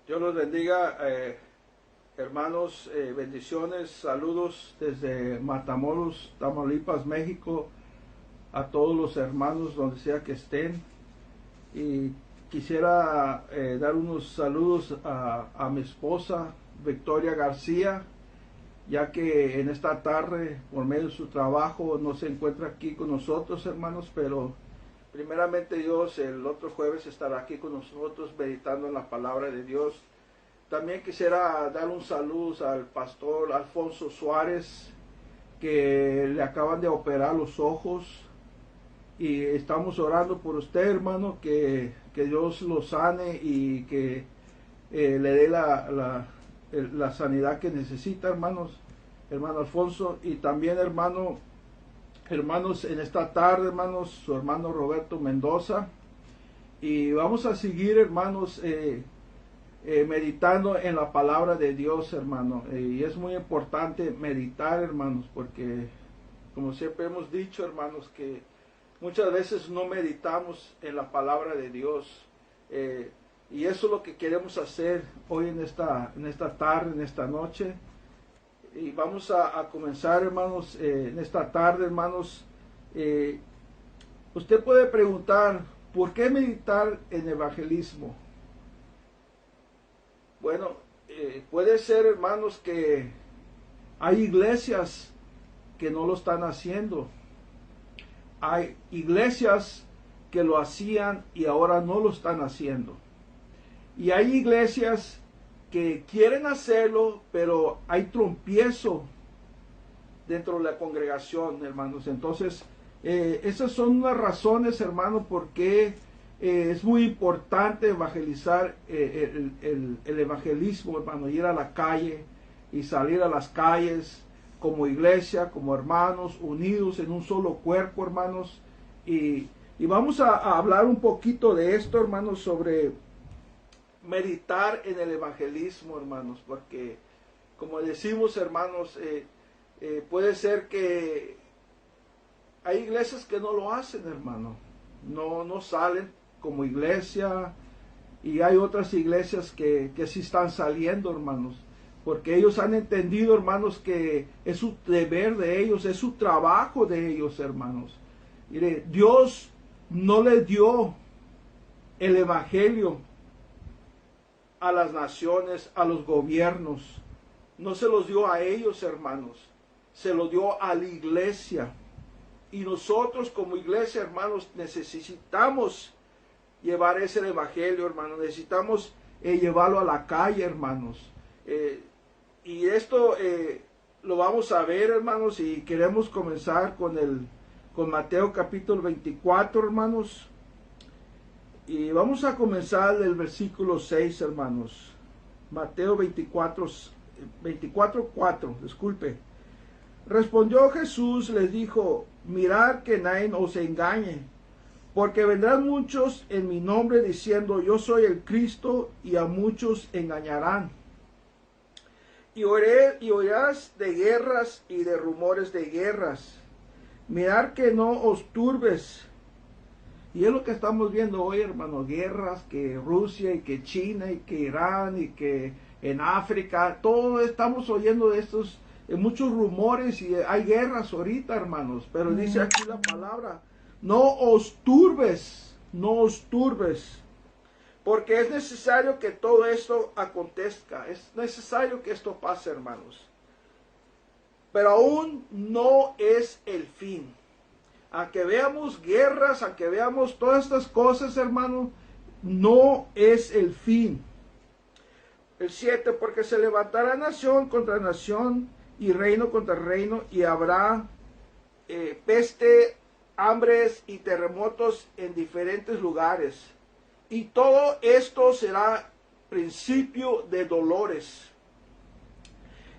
Dios los bendiga, hermanos, bendiciones, saludos desde Matamoros, Tamaulipas, México, a todos los hermanos donde sea que estén. Y quisiera dar unos saludos a mi esposa, Victoria García, ya que en esta tarde, por medio de su trabajo, no se encuentra aquí con nosotros, hermanos, pero primeramente Dios, el otro jueves estará aquí con nosotros meditando en la palabra de Dios. También quisiera dar un saludo al pastor Alfonso Suárez, que le acaban de operar los ojos, y estamos orando por usted, hermano, que Dios lo sane y que le dé la sanidad que necesita, hermano Alfonso. Y también, hermanos, en esta tarde, hermanos, su hermano Roberto Mendoza. Y vamos a seguir, hermanos, meditando en la palabra de Dios, hermano. Y es muy importante meditar, hermanos, porque como siempre hemos dicho, hermanos, que muchas veces no meditamos en la palabra de Dios. Y eso es lo que queremos hacer hoy en esta tarde, en esta noche. Y vamos a comenzar, hermanos, en esta tarde, hermanos. Usted puede preguntar, ¿por qué meditar en evangelismo? Bueno, puede ser, hermanos, que hay iglesias que no lo están haciendo. Hay iglesias que lo hacían y ahora no lo están haciendo. Y hay iglesias que quieren hacerlo, pero hay tropiezo dentro de la congregación, hermanos. Entonces, esas son las razones, hermanos, por qué es muy importante evangelizar, el evangelismo, hermano, ir a la calle y salir a las calles como iglesia, como hermanos, unidos en un solo cuerpo, hermanos. Y vamos a hablar un poquito de esto, hermanos, sobre meditar en el evangelismo, hermanos, porque como decimos, hermanos, puede ser que hay iglesias que no lo hacen, hermano, no salen como iglesia, y hay otras iglesias que sí están saliendo, hermanos, porque ellos han entendido, hermanos, que es su deber de ellos, es su trabajo de ellos, hermanos. Mire, Dios no le dio el evangelio a las naciones, a los gobiernos, no se los dio a ellos, hermanos, se lo dio a la iglesia. Y nosotros como iglesia, hermanos, necesitamos llevar ese evangelio, hermanos, necesitamos llevarlo a la calle, hermanos. Y esto lo vamos a ver, hermanos, y queremos comenzar con Mateo capítulo 24, hermanos. Y vamos a comenzar del versículo 6, hermanos. Mateo 24, 4, disculpe. Respondió Jesús, les dijo, mirad que nadie os engañe, porque vendrán muchos en mi nombre diciendo, yo soy el Cristo, y a muchos engañarán. Y oirás de guerras y de rumores de guerras. Mirad que no os turbes. Y es lo que estamos viendo hoy, hermanos, guerras, que Rusia y que China y que Irán y que en África, todo estamos oyendo de estos, muchos rumores, y hay guerras ahorita, hermanos, pero dice aquí la palabra, no os turbes, no os turbes, porque es necesario que todo esto acontezca, es necesario que esto pase, hermanos, pero aún no es el fin. Aunque veamos guerras, aunque veamos todas estas cosas, hermanos, no es el fin. El 7, porque se levantará nación contra nación y reino contra reino, y habrá peste, hambres y terremotos en diferentes lugares. Y todo esto será principio de dolores.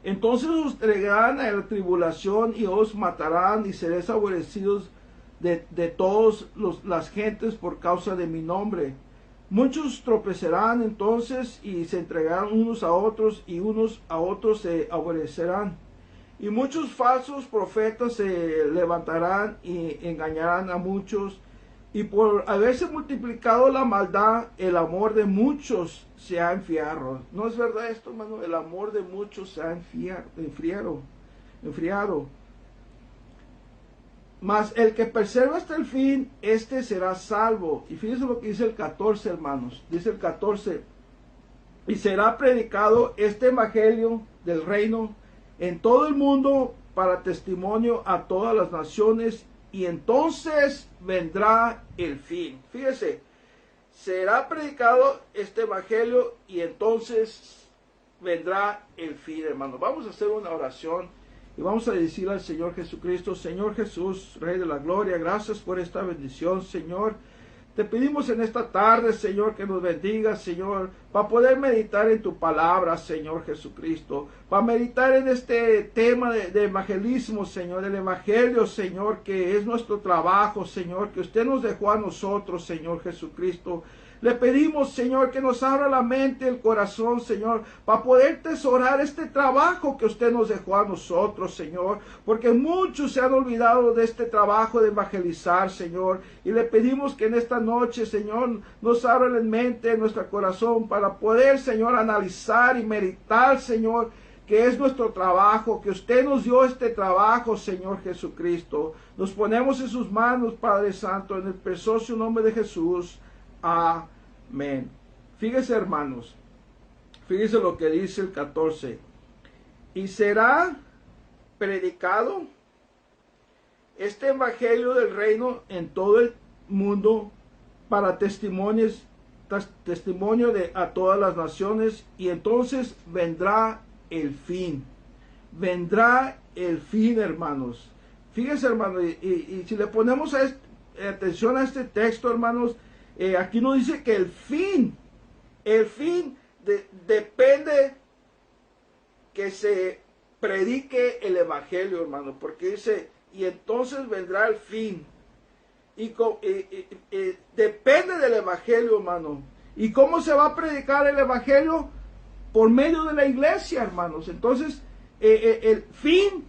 Entonces os entregarán a la tribulación y os matarán, y seréis aborrecidos de todas las gentes por causa de mi nombre. Muchos tropezarán entonces y se entregarán unos a otros, y unos a otros se aborrecerán. Y muchos falsos profetas se levantarán y engañarán a muchos. y por haberse multiplicado la maldad, el amor de muchos se ha enfriado. ¿No es verdad esto, hermano? El amor de muchos se ha enfriado. Mas el que persevera hasta el fin, este será salvo. Y fíjense lo que dice el 14, hermanos. Dice el 14: y será predicado este evangelio del reino en todo el mundo para testimonio a todas las naciones, y entonces vendrá el fin. Fíjese, será predicado este evangelio y entonces vendrá el fin, hermano. Vamos a hacer una oración y vamos a decirle al Señor Jesucristo: Señor Jesús, Rey de la Gloria, gracias por esta bendición, Señor. Te pedimos en esta tarde, Señor, que nos bendigas, Señor, para poder meditar en tu palabra, Señor Jesucristo, para meditar en este tema de evangelismo, Señor, el evangelio, Señor, que es nuestro trabajo, Señor, que usted nos dejó a nosotros, Señor Jesucristo. Le pedimos, Señor, que nos abra la mente, el corazón, Señor, para poder tesorar este trabajo que usted nos dejó a nosotros, Señor, porque muchos se han olvidado de este trabajo de evangelizar, Señor, y le pedimos que en esta noche, Señor, nos abra la mente, nuestro corazón, para poder, Señor, analizar y meditar, Señor, que es nuestro trabajo, que usted nos dio este trabajo, Señor Jesucristo. Nos ponemos en sus manos, Padre Santo, en el precioso nombre de Jesús. Amén. Fíjese, hermanos, fíjese lo que dice el 14. Y será predicado este evangelio del reino en todo el mundo para testimonio a todas las naciones, y entonces vendrá el fin. Vendrá el fin, hermanos. Fíjese, hermanos, y si le ponemos atención a este texto, hermanos, aquí nos dice que el fin depende que se predique el evangelio, hermano, porque dice, y entonces vendrá el fin, y depende del evangelio, hermano. ¿Y cómo se va a predicar el evangelio? Por medio de la iglesia, hermanos. Entonces, el fin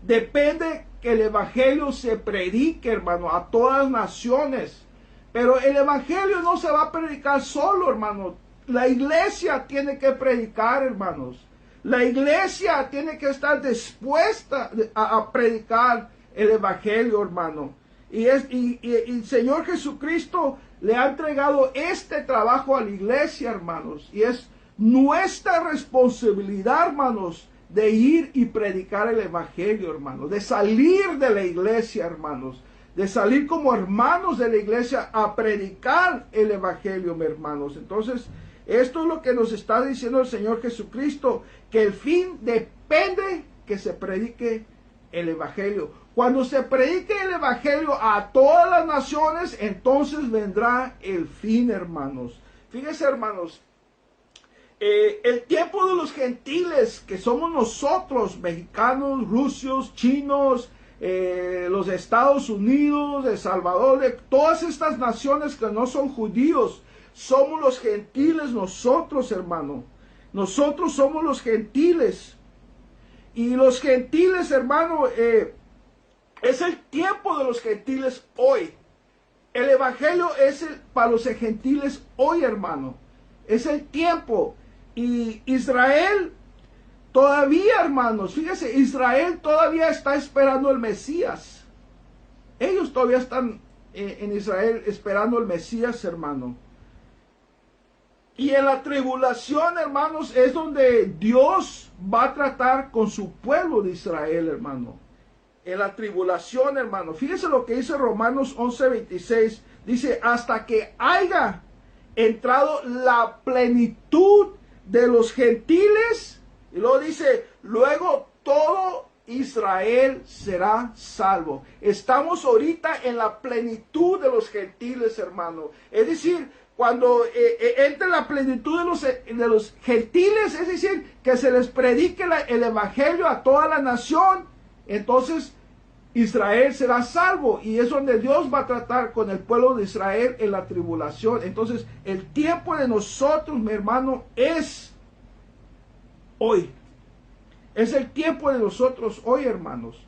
depende que el evangelio se predique, hermano, a todas las naciones. Pero el evangelio no se va a predicar solo, hermanos. La iglesia tiene que predicar, hermanos. La iglesia tiene que estar dispuesta a predicar el evangelio, hermano. Y el Señor Jesucristo le ha entregado este trabajo a la iglesia, hermanos. Y es nuestra responsabilidad, hermanos, de ir y predicar el evangelio, hermanos. De salir de la iglesia, hermanos. De salir como hermanos de la iglesia a predicar el evangelio, mis hermanos. Entonces, esto es lo que nos está diciendo el Señor Jesucristo, que el fin depende que se predique el evangelio. Cuando se predique el evangelio a todas las naciones, entonces vendrá el fin, hermanos. Fíjense, hermanos, el tiempo de los gentiles, que somos nosotros, mexicanos, rusos, chinos, los Estados Unidos, El Salvador, de todas estas naciones que no son judíos, somos los gentiles nosotros, hermano. Nosotros somos los gentiles. Y los gentiles, hermano, es el tiempo de los gentiles hoy. El evangelio es para los gentiles hoy, hermano. Es el tiempo. Y Israel todavía, hermanos, fíjese, Israel todavía está esperando el Mesías. Ellos todavía están en Israel esperando el Mesías, hermano. Y en la tribulación, hermanos, es donde Dios va a tratar con su pueblo de Israel, hermano. En la tribulación, hermano. Fíjese lo que dice Romanos 11:26. Dice, hasta que haya entrado la plenitud de los gentiles. Y luego dice, luego todo Israel será salvo. Estamos ahorita en la plenitud de los gentiles, hermano. Es decir, cuando entre la plenitud de los gentiles, es decir, que se les predique el evangelio a toda la nación, entonces Israel será salvo. Y es donde Dios va a tratar con el pueblo de Israel en la tribulación. Entonces, el tiempo de nosotros, mi hermano, es hoy. Es el tiempo de nosotros hoy, hermanos.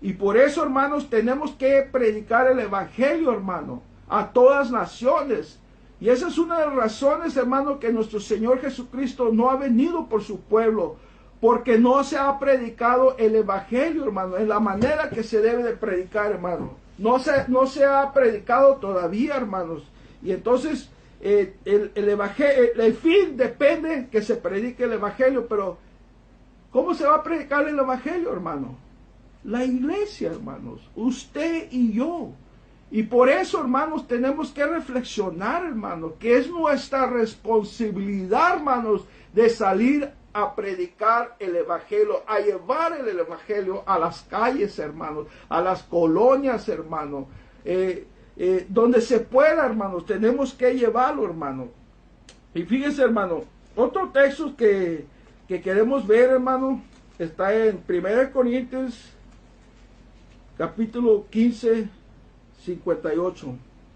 Y por eso, hermanos, tenemos que predicar el evangelio, hermano. a todas naciones. Y esa es una de las razones, hermano, que nuestro Señor Jesucristo no ha venido por su pueblo, porque no se ha predicado el evangelio, hermano, en la manera que se debe de predicar, hermano. No se ha predicado todavía, hermanos. Y entonces el fin depende que se predique el evangelio, pero ¿cómo se va a predicar el evangelio, hermano? La iglesia, hermanos, usted y yo. Y por eso, hermanos, tenemos que reflexionar, hermanos, que es nuestra responsabilidad, hermanos, de salir a predicar el evangelio, a llevar el evangelio a las calles, hermanos, a las colonias, hermanos, donde se pueda, hermanos, tenemos que llevarlo, hermano. Y fíjense, hermano, otro texto que queremos ver, hermano, está en 1 Corintios, capítulo 15, 58.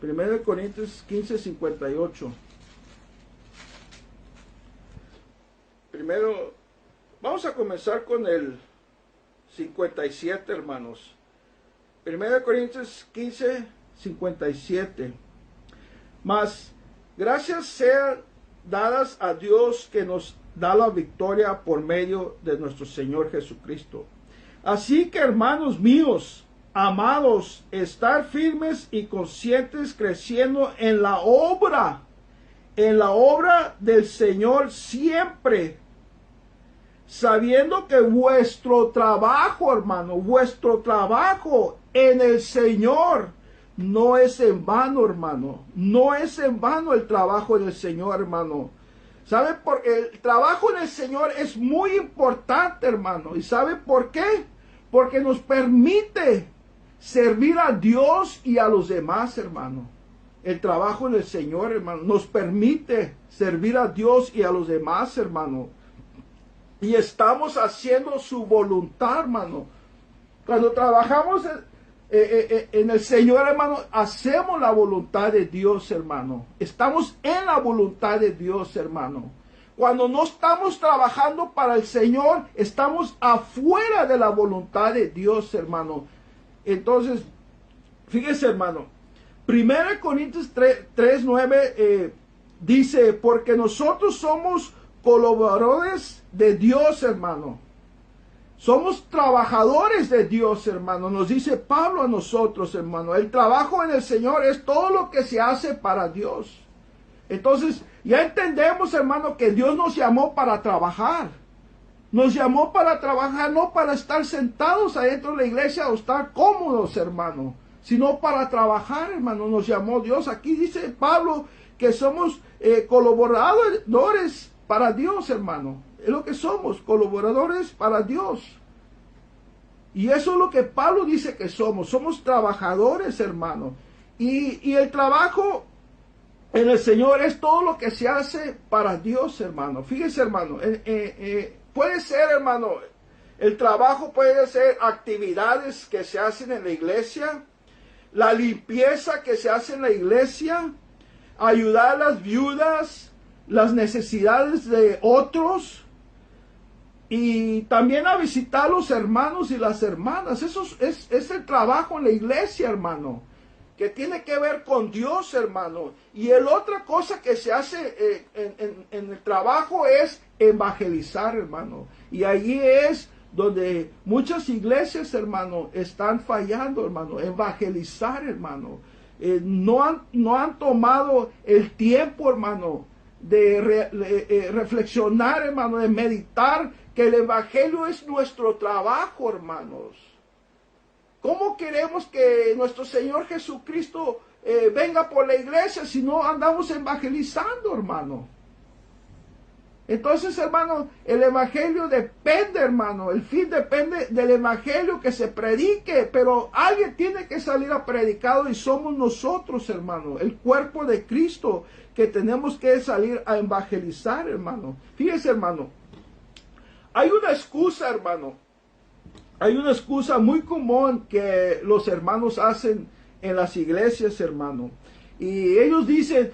1 Corintios 15, 58. Primero, vamos a comenzar con el 57, hermanos. 1 Corintios 15, 57. Mas, gracias sean dadas a Dios que nos da la victoria por medio de nuestro Señor Jesucristo. Así que, hermanos míos, amados, estar firmes y conscientes, creciendo en la obra del Señor siempre, sabiendo que vuestro trabajo, hermano, vuestro trabajo en el Señor no es en vano, hermano. No es en vano el trabajo en el Señor, hermano. ¿Sabe? Porque el trabajo en el Señor es muy importante, hermano. ¿Y sabe por qué? Porque nos permite servir a Dios y a los demás, hermano. El trabajo en el Señor, hermano, nos permite servir a Dios y a los demás, hermano. Y estamos haciendo su voluntad, hermano. Cuando trabajamos en el Señor, hermano, hacemos la voluntad de Dios, hermano. Estamos en la voluntad de Dios, hermano. Cuando no estamos trabajando para el Señor, estamos afuera de la voluntad de Dios, hermano. Entonces, fíjese, hermano, 1 Corintios 3, 9 dice, porque nosotros somos colaboradores de Dios, hermano. Somos trabajadores de Dios, hermano. Nos dice Pablo a nosotros, hermano. El trabajo en el Señor es todo lo que se hace para Dios. Entonces, ya entendemos, hermano, que Dios nos llamó para trabajar. Nos llamó para trabajar, no para estar sentados adentro de la iglesia o estar cómodos, hermano, sino para trabajar, hermano. Nos llamó Dios. Aquí dice Pablo que somos colaboradores para Dios, hermano. Es lo que somos, colaboradores para Dios. Y eso es lo que Pablo dice que somos. Somos trabajadores, hermano. Y el trabajo en el Señor es todo lo que se hace para Dios, hermano. Fíjese, hermano. Puede ser, hermano, el trabajo puede ser actividades que se hacen en la iglesia, la limpieza que se hace en la iglesia, ayudar a las viudas, las necesidades de otros, y también a visitar a los hermanos y las hermanas. Eso es el trabajo en la iglesia, hermano, que tiene que ver con Dios, hermano. Y el otra cosa que se hace en el trabajo es evangelizar, hermano. Y allí es donde muchas iglesias, hermano, están fallando, hermano. Evangelizar, hermano. No han tomado el tiempo, hermano, de reflexionar, hermano, de meditar que el evangelio es nuestro trabajo, hermanos. ¿Cómo queremos que nuestro Señor Jesucristo venga por la iglesia si no andamos evangelizando, hermano? Entonces, hermano, el evangelio depende, hermano. El fin depende del evangelio que se predique. Pero alguien tiene que salir a predicar y somos nosotros, hermano. El cuerpo de Cristo que tenemos que salir a evangelizar, hermano. Fíjese, hermano. Hay una excusa, hermano. Hay una excusa muy común que los hermanos hacen en las iglesias, hermano. Y ellos dicen,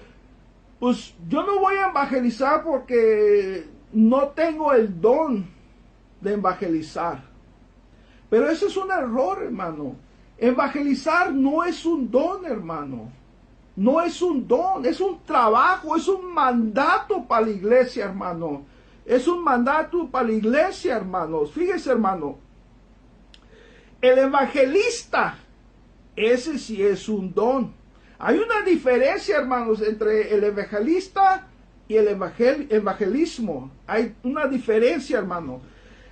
pues yo no voy a evangelizar porque no tengo el don de evangelizar. Pero eso es un error, hermano. Evangelizar no es un don, hermano. No es un don, es un trabajo, es un mandato para la iglesia, hermano. Es un mandato para la iglesia, hermanos. Fíjese, hermano. El evangelista, ese sí es un don. Hay una diferencia, hermanos, entre el evangelista y el evangelismo. Hay una diferencia, hermano.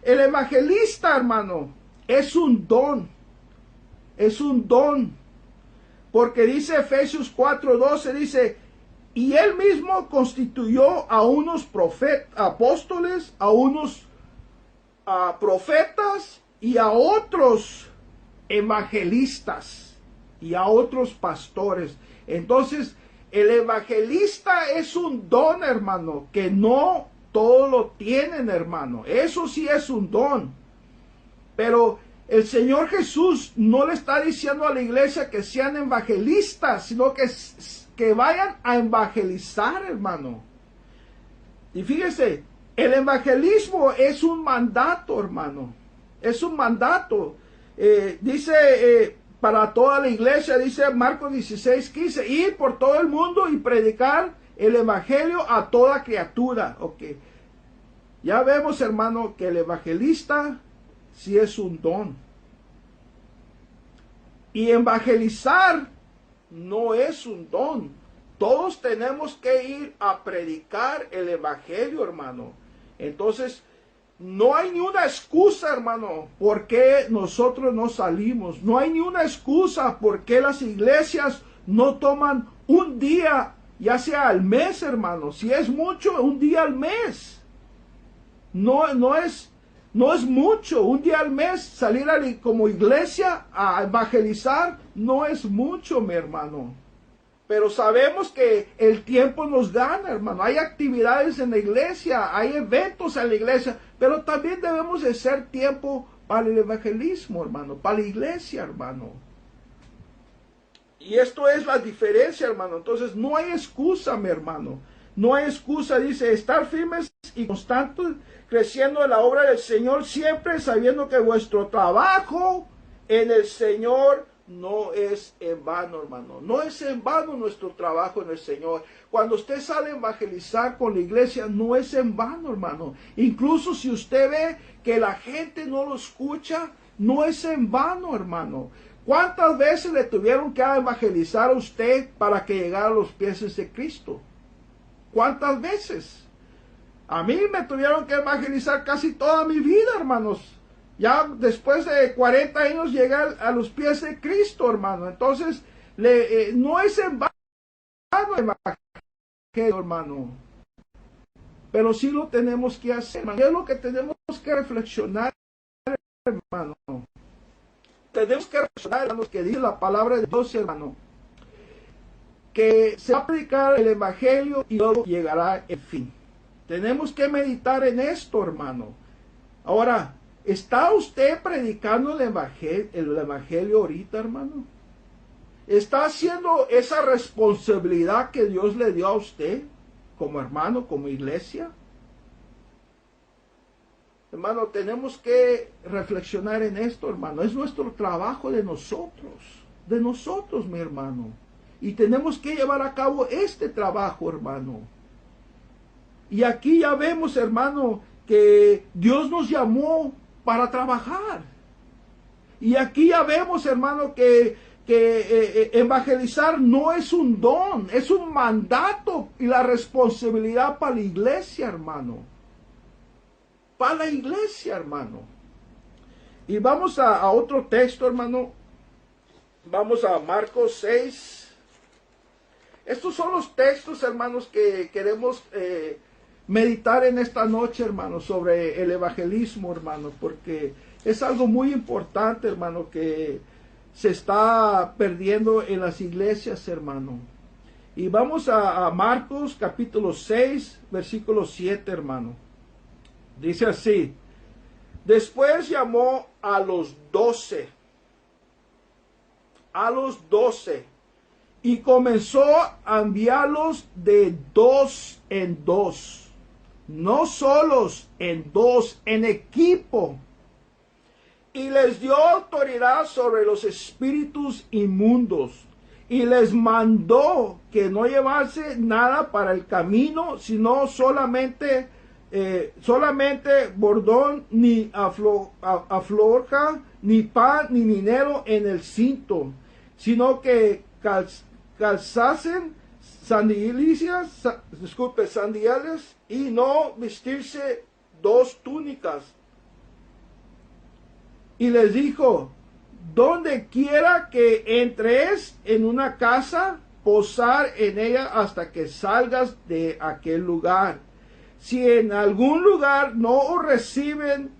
El evangelista, hermano, es un don. Es un don. Porque dice Efesios 4:12, dice, y él mismo constituyó a unos apóstoles, a unos profetas y a otros evangelistas y a otros pastores. Entonces, el evangelista es un don, hermano, que no todos lo tienen, hermano. Eso sí es un don. Pero el Señor Jesús no le está diciendo a la iglesia que sean evangelistas, sino que vayan a evangelizar, hermano. Y fíjese, el evangelismo es un mandato, hermano. Es un mandato. Dice para toda la iglesia, dice Marcos 16:15, ir por todo el mundo y predicar el evangelio a toda criatura. Okay. Ya vemos, hermano, que el evangelista sí es un don. Y evangelizar no es un don. Todos tenemos que ir a predicar el evangelio, hermano. Entonces, no hay ni una excusa, hermano, por qué nosotros no salimos. No hay ni una excusa por qué las iglesias no toman un día, ya sea al mes, hermano. Si es mucho, un día al mes. No es mucho. Un día al mes salir como iglesia a evangelizar no es mucho, mi hermano. Pero sabemos que el tiempo nos gana, hermano. Hay actividades en la iglesia, hay eventos en la iglesia, pero también debemos de hacer tiempo para el evangelismo, hermano, para la iglesia, hermano. Y esto es la diferencia, hermano. Entonces no hay excusa, mi hermano. No hay excusa, dice, estar firmes y constantes, creciendo en la obra del Señor, siempre sabiendo que vuestro trabajo en el Señor no es en vano, hermano. No es en vano nuestro trabajo en el Señor. Cuando usted sale a evangelizar con la iglesia, no es en vano, hermano. Incluso si usted ve que la gente no lo escucha, no es en vano, hermano. ¿Cuántas veces le tuvieron que evangelizar a usted para que llegara a los pies de Cristo? ¿Cuántas veces? A mí me tuvieron que evangelizar casi toda mi vida, hermanos. Ya después de 40 años llegué a los pies de Cristo, hermano. Entonces, no es en vano el evangelio, hermano. Pero sí lo tenemos que hacer, hermano. Es lo que tenemos que reflexionar, hermano. Tenemos que reflexionar, hermanos, que dice la palabra de Dios, hermano. Que se va a predicar el evangelio y luego llegará el fin. Tenemos que meditar en esto, hermano. Ahora, ¿está usted predicando el evangelio ahorita, hermano? ¿Está haciendo esa responsabilidad que Dios le dio a usted como hermano, como iglesia? Hermano, tenemos que reflexionar en esto, hermano. Es nuestro trabajo de nosotros, mi hermano. Y tenemos que llevar a cabo este trabajo, hermano. Y aquí ya vemos, hermano, que Dios nos llamó para trabajar. Y aquí ya vemos, hermano, que evangelizar no es un don, es un mandato y la responsabilidad para la iglesia, hermano. Para la iglesia, hermano. Y vamos a otro texto, hermano. Vamos a Marcos 6. Estos son los textos, hermanos, que queremos meditar en esta noche, hermanos, sobre el evangelismo, hermanos, porque es algo muy importante, hermano, que se está perdiendo en las iglesias, hermano. Y vamos a Marcos capítulo 6, versículo 7, hermano. Dice así: después llamó a los 12. Y comenzó a enviarlos de 2 en 2. No solos, en 2, en equipo. Y les dio autoridad sobre los espíritus inmundos y les mandó que no llevase nada para el camino, sino solamente bordón, ni afloja, ni pan, ni dinero en el cinto, sino que calzasen sandalias y no vestirse 2 túnicas. Y les dijo: donde quiera que entres en una casa, posar en ella hasta que salgas de aquel lugar. Si en algún lugar no os reciben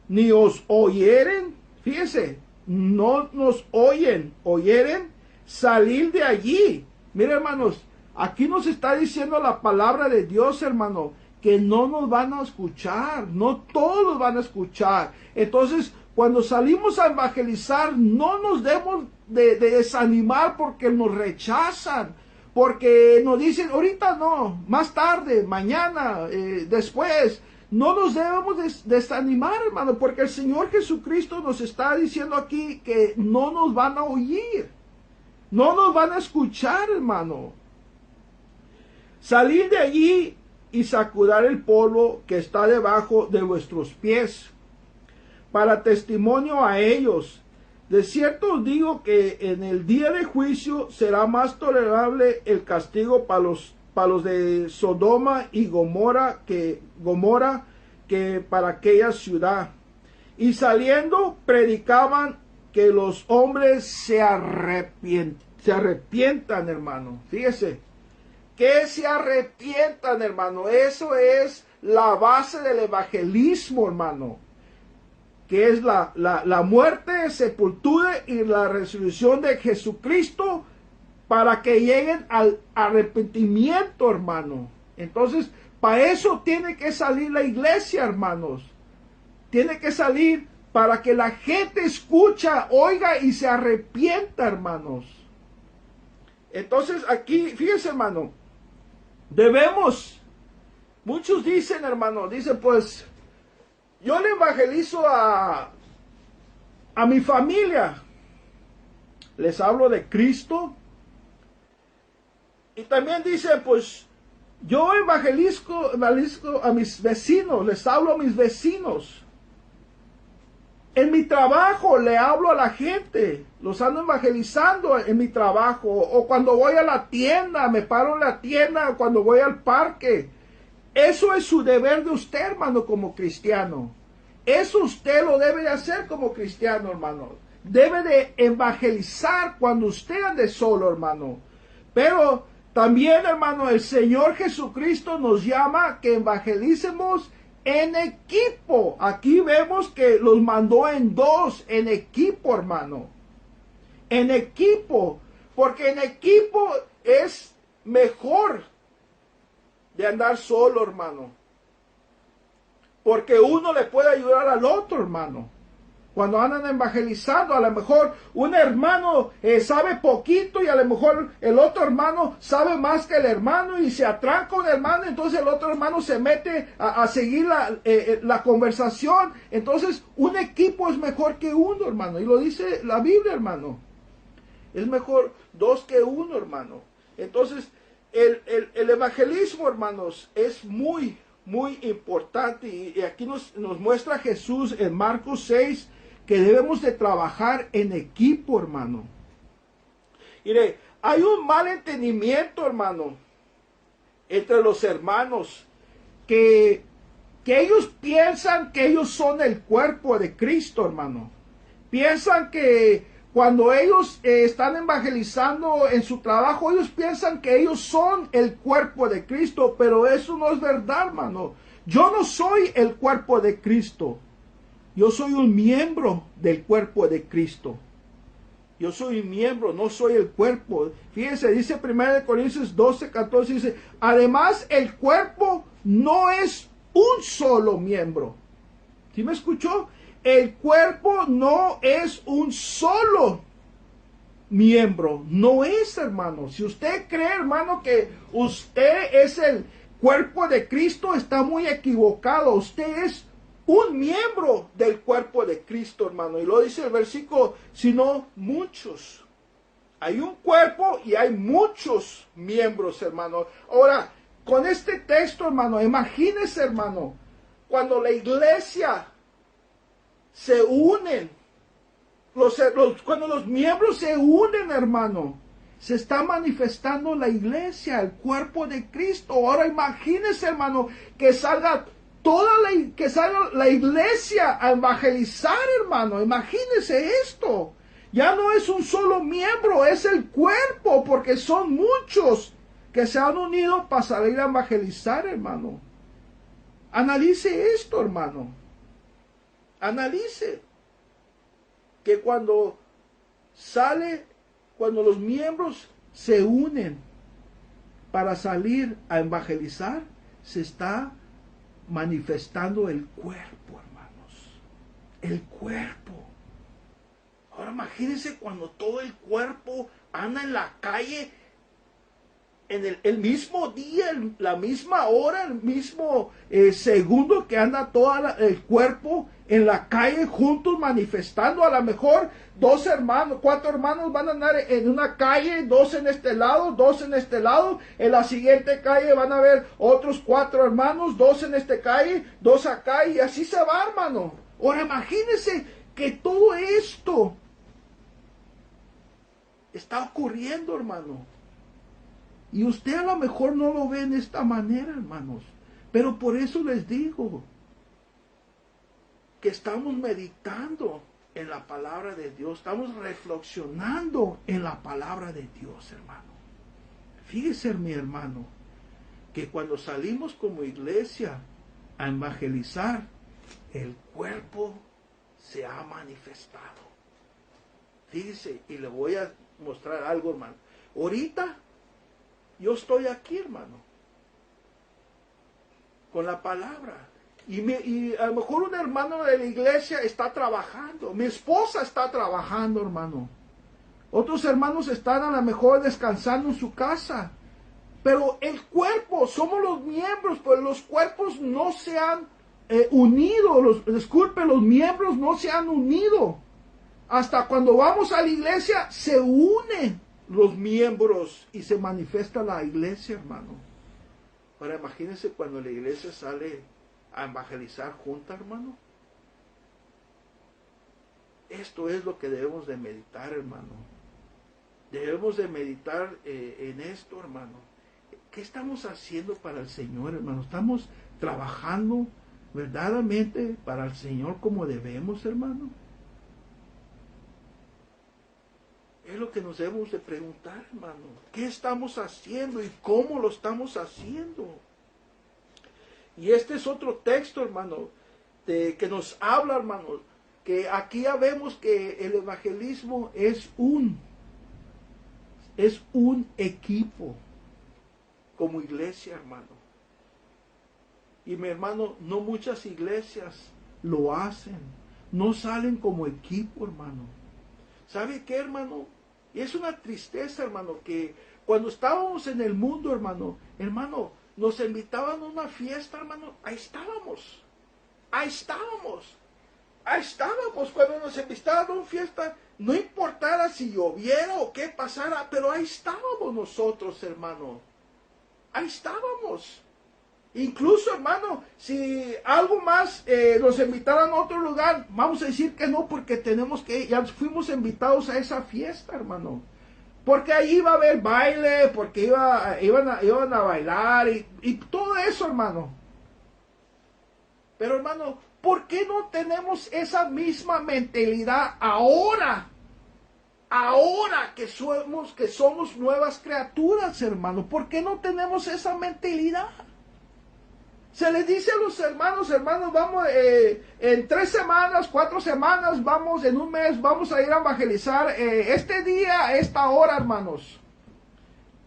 ni os oyeren, fíjese, no nos oyeren, salir de allí. Mira, hermanos, aquí nos está diciendo la palabra de Dios, hermano, que no nos van a escuchar, no todos van a escuchar. Entonces, cuando salimos a evangelizar, no nos debemos de desanimar porque nos rechazan, porque nos dicen, ahorita no, más tarde, mañana, después. No nos debemos desanimar, hermano, porque el Señor Jesucristo nos está diciendo aquí que no nos van a oír, no nos van a escuchar, hermano. Salid de allí y sacudar el polvo que está debajo de vuestros pies, para testimonio a ellos. De cierto os digo que en el día de juicio será más tolerable el castigo para los de Sodoma y Gomorra que para aquella ciudad. Y saliendo predicaban que los hombres se arrepientan, hermano. Fíjese, que se arrepientan, hermano. Eso es la base del evangelismo, hermano, que es la muerte, sepultura y la resurrección de Jesucristo, para que lleguen al arrepentimiento, hermano. Entonces, para eso tiene que salir la iglesia, hermanos. Tiene que salir para que la gente escucha, oiga y se arrepienta, hermanos. Entonces, aquí, fíjese, hermano, muchos dicen, hermano, dicen, pues, yo le evangelizo a mi familia. Les hablo de Cristo. Y también dicen, pues, yo evangelizo a mis vecinos, les hablo a mis vecinos. En mi trabajo le hablo a la gente, los ando evangelizando en mi trabajo. O cuando voy a la tienda, me paro en la tienda, o cuando voy al parque. Eso es su deber de usted, hermano, como cristiano. Eso usted lo debe de hacer como cristiano, hermano. Debe de evangelizar cuando usted ande solo, hermano. Pero también, hermano, el Señor Jesucristo nos llama que evangelicemos en equipo. Aquí vemos que los mandó en 2, en equipo, hermano. En equipo. Porque en equipo es mejor de andar solo, hermano. Porque uno le puede ayudar al otro, hermano. Cuando andan evangelizando, a lo mejor un hermano sabe poquito y a lo mejor el otro hermano sabe más que el hermano y se atranca un hermano, entonces el otro hermano se mete a seguir la conversación. Entonces un equipo es mejor que uno, hermano, y lo dice la Biblia, hermano. Es mejor 2 que 1, hermano. Entonces el evangelismo, hermanos, es muy importante, y aquí nos muestra Jesús en Marcos 6 que debemos de trabajar en equipo, hermano. Mire, hay un mal entendimiento, hermano, entre los hermanos, que ellos piensan que ellos son el cuerpo de Cristo, hermano. Piensan que cuando ellos están evangelizando en su trabajo, ellos piensan que ellos son el cuerpo de Cristo, pero eso no es verdad, hermano. Yo no soy el cuerpo de Cristo. Yo soy un miembro del cuerpo de Cristo. Yo soy un miembro, no soy el cuerpo. Fíjense, dice 1 Corintios 12:14, dice, además el cuerpo no es un solo miembro. ¿Sí me escuchó? El cuerpo no es un solo miembro. No es, hermano. Si usted cree, hermano, que usted es el cuerpo de Cristo, está muy equivocado. Usted es un miembro del cuerpo de Cristo, hermano. Y lo dice el versículo, sino muchos. Hay un cuerpo y hay muchos miembros, hermano. Ahora, con este texto, hermano, imagínese, hermano, cuando la iglesia se unen, cuando los miembros se unen, hermano, se está manifestando la iglesia, el cuerpo de Cristo. Ahora imagínese, hermano, que salga la iglesia a evangelizar, hermano. Imagínese esto. Ya no es un solo miembro, es el cuerpo, porque son muchos que se han unido para salir a evangelizar, hermano. Analice esto, hermano. Analice que cuando los miembros se unen para salir a evangelizar, se está manifestando el cuerpo, hermanos. El cuerpo. Ahora imagínense cuando todo el cuerpo anda en la calle en el mismo día, la misma hora, el mismo segundo que anda todo el cuerpo en la calle juntos manifestando. A lo mejor 4 hermanos van a andar en una calle, 2 en este lado, 2 en este lado. En la siguiente calle van a haber otros 4 hermanos, 2 en esta calle, 2 acá, y así se va, hermano. Ahora imagínense que todo esto está ocurriendo, hermano. Y usted a lo mejor no lo ve en esta manera, hermanos. Pero por eso les digo que estamos meditando en la palabra de Dios. Estamos reflexionando en la palabra de Dios, hermano. Fíjese, mi hermano, que cuando salimos como iglesia a evangelizar, el cuerpo se ha manifestado. Fíjese, y le voy a mostrar algo, hermano. Ahorita yo estoy aquí, hermano, con la palabra. Y a lo mejor un hermano de la iglesia está trabajando. Mi esposa está trabajando, hermano. Otros hermanos están a lo mejor descansando en su casa. Pero el cuerpo, somos los miembros, pues los cuerpos no se han unido. Los miembros no se han unido. Hasta cuando vamos a la iglesia se unen los miembros y se manifiesta la iglesia, hermano. Ahora imagínense cuando la iglesia sale a evangelizar junta, hermano. Esto es lo que debemos de meditar, hermano. Debemos de meditar en esto, hermano. ¿Qué estamos haciendo para el Señor, hermano? ¿Estamos trabajando verdaderamente para el Señor como debemos, hermano? Es lo que nos debemos de preguntar, hermano. ¿Qué estamos haciendo y cómo lo estamos haciendo? Y este es otro texto, hermano, que nos habla, hermano, que aquí ya vemos que el evangelismo es un equipo como iglesia, hermano. Y mi hermano, no muchas iglesias lo hacen. No salen como equipo, hermano. ¿Sabe qué, hermano? Y es una tristeza, hermano, que cuando estábamos en el mundo, hermano, nos invitaban a una fiesta, hermano, ahí estábamos. Cuando nos invitaban a una fiesta, no importara si lloviera o qué pasara, pero ahí estábamos nosotros, hermano. Ahí estábamos. Incluso, hermano, si algo más nos invitaran a otro lugar, vamos a decir que no, porque tenemos que, ya fuimos invitados a esa fiesta, hermano. Porque ahí iba a haber baile, porque iban a bailar y todo eso, hermano. Pero, hermano, ¿por qué no tenemos esa misma mentalidad ahora? Ahora que somos nuevas criaturas, hermano. ¿Por qué no tenemos esa mentalidad? Se les dice a los hermanos, vamos en 3 semanas, 4 semanas, vamos en un mes, vamos a ir a evangelizar este día, a esta hora, hermanos.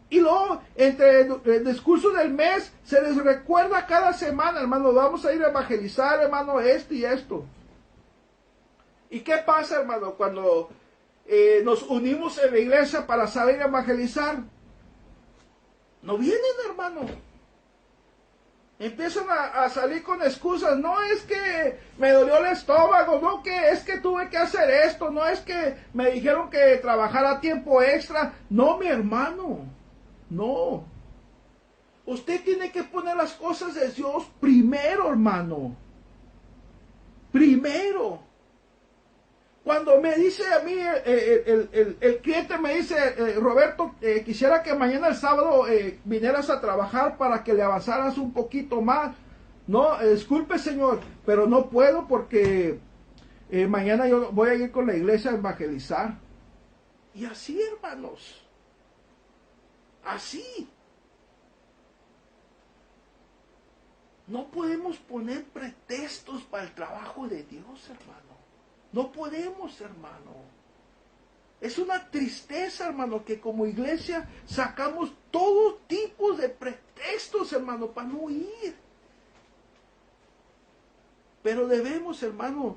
Y luego, entre el discurso del mes, se les recuerda cada semana, hermano, vamos a ir a evangelizar, hermano, esto y esto. ¿Y qué pasa, hermano, cuando nos unimos en la iglesia para salir a evangelizar? No vienen, hermano. Empiezan a salir con excusas. No es que me dolió el estómago, no que es que tuve que hacer esto, no es que me dijeron que trabajara tiempo extra. No, mi hermano, no. Usted tiene que poner las cosas de Dios primero, hermano. Primero. Cuando me dice a mí, el cliente me dice, Roberto, quisiera que mañana el sábado vinieras a trabajar para que le avanzaras un poquito más. No, disculpe señor, pero no puedo porque mañana yo voy a ir con la iglesia a evangelizar. Y así, hermanos, así. No podemos poner pretextos para el trabajo de Dios, hermano. No podemos, hermano. Es una tristeza, hermano, que como iglesia sacamos todo tipo de pretextos, hermano, para no ir. Pero debemos, hermano,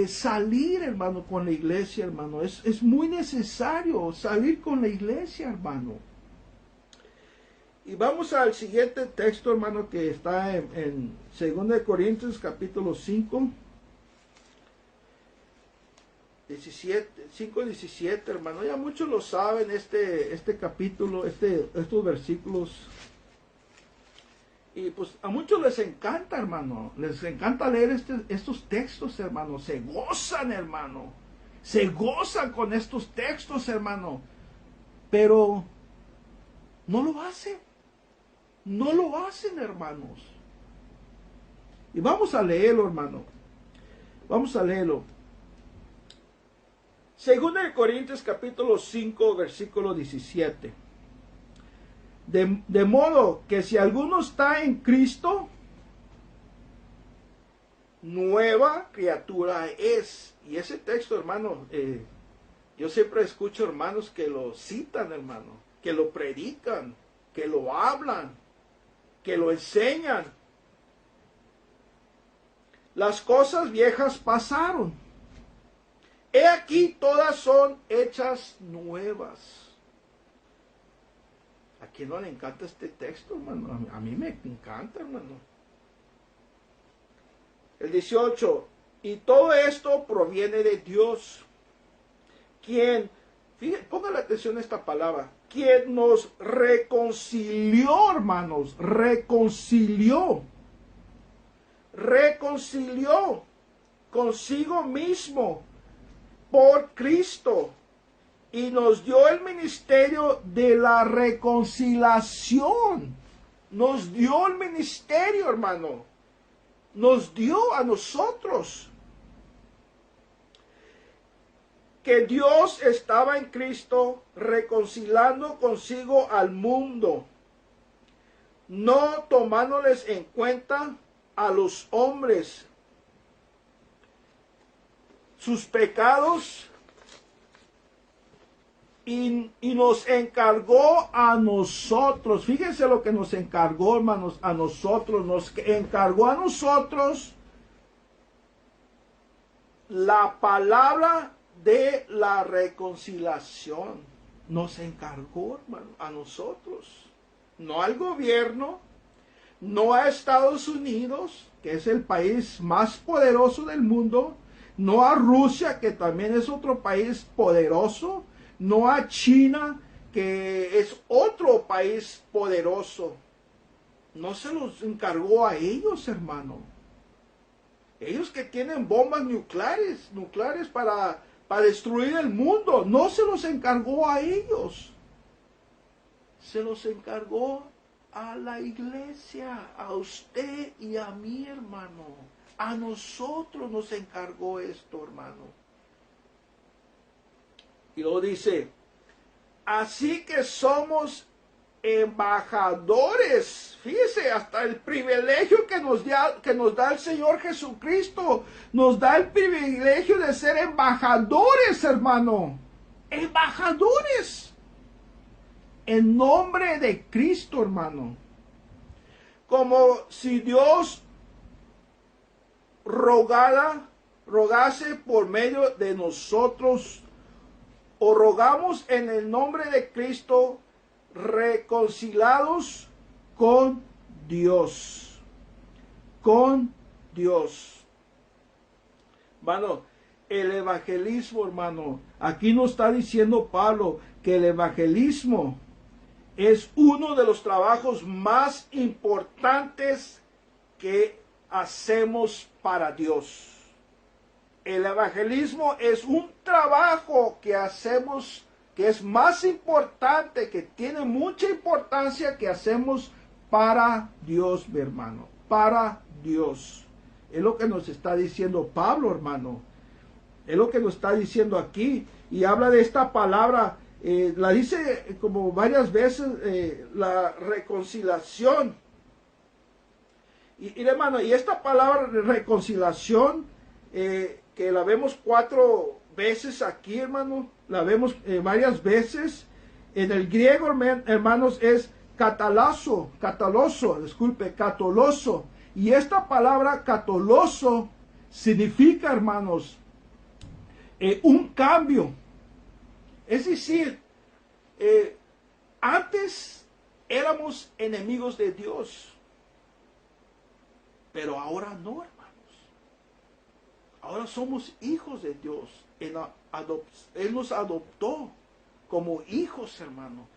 salir, hermano, con la iglesia, hermano. Es muy necesario salir con la iglesia, hermano. Y vamos al siguiente texto, hermano, que está en 2 Corintios capítulo 5. 5:17, hermano. Ya muchos lo saben, este capítulo, estos versículos. Y pues a muchos les encanta, hermano. Les encanta leer estos textos, hermano. Se gozan, hermano. Se gozan con estos textos, hermano. Pero no lo hacen. No lo hacen, hermanos. Y vamos a leerlo, hermano. Vamos a leerlo. Según el Corintios capítulo 5, versículo 17. De modo que si alguno está en Cristo, nueva criatura es. Y ese texto, hermano, yo siempre escucho hermanos que lo citan, hermano, que lo predican, que lo hablan, que lo enseñan. Las cosas viejas pasaron. He aquí todas son hechas nuevas. ¿A quién no le encanta este texto, hermano? A mí me encanta, hermano. El 18. Y todo esto proviene de Dios, quien, fíjense, póngale atención a esta palabra, quien nos reconcilió, hermanos, reconcilió consigo mismo por Cristo y nos dio el ministerio de la reconciliación. Nos dio el ministerio, hermano. Nos dio a nosotros. Que Dios estaba en Cristo reconciliando consigo al mundo, no tomándoles en cuenta a los hombres sus pecados, y nos encargó a nosotros. Fíjense lo que nos encargó, hermanos, a nosotros. Nos encargó a nosotros la palabra de la reconciliación. Nos encargó, hermano, a nosotros. No al gobierno, no a Estados Unidos, que es el país más poderoso del mundo, no a Rusia, que también es otro país poderoso, no a China, que es otro país poderoso. No se los encargó a ellos, hermano. Ellos que tienen bombas nucleares para destruir el mundo, no se los encargó a ellos. Se los encargó a la iglesia, a usted y a mí, hermano. A nosotros nos encargó esto, hermano. Y luego dice, así que somos embajadores. Fíjese, hasta el privilegio que nos da el Señor Jesucristo, nos da el privilegio de ser embajadores, hermano. Embajadores. En nombre de Cristo, hermano. Como si Dios rogase por medio de nosotros, o rogamos en el nombre de Cristo, reconciliados con Dios. con Dios. Hermano, el evangelismo, hermano, aquí nos está diciendo Pablo que el evangelismo es uno de los trabajos más importantes que hacemos para Dios. El evangelismo es un trabajo que hacemos, que es más importante, que tiene mucha importancia, que hacemos para Dios, mi hermano, para Dios. Es lo que nos está diciendo Pablo, hermano. Es lo que nos está diciendo aquí. Y habla de esta palabra, la dice como varias veces, la reconciliación. Y hermano, y esta palabra reconciliación, que la vemos 4 veces aquí, hermano, la vemos varias veces. En el griego, hermanos, es cataloso. Y esta palabra cataloso significa, hermanos, un cambio. Es decir, antes éramos enemigos de Dios, pero ahora no, hermanos. Ahora somos hijos de Dios. Él nos adoptó como hijos, hermano.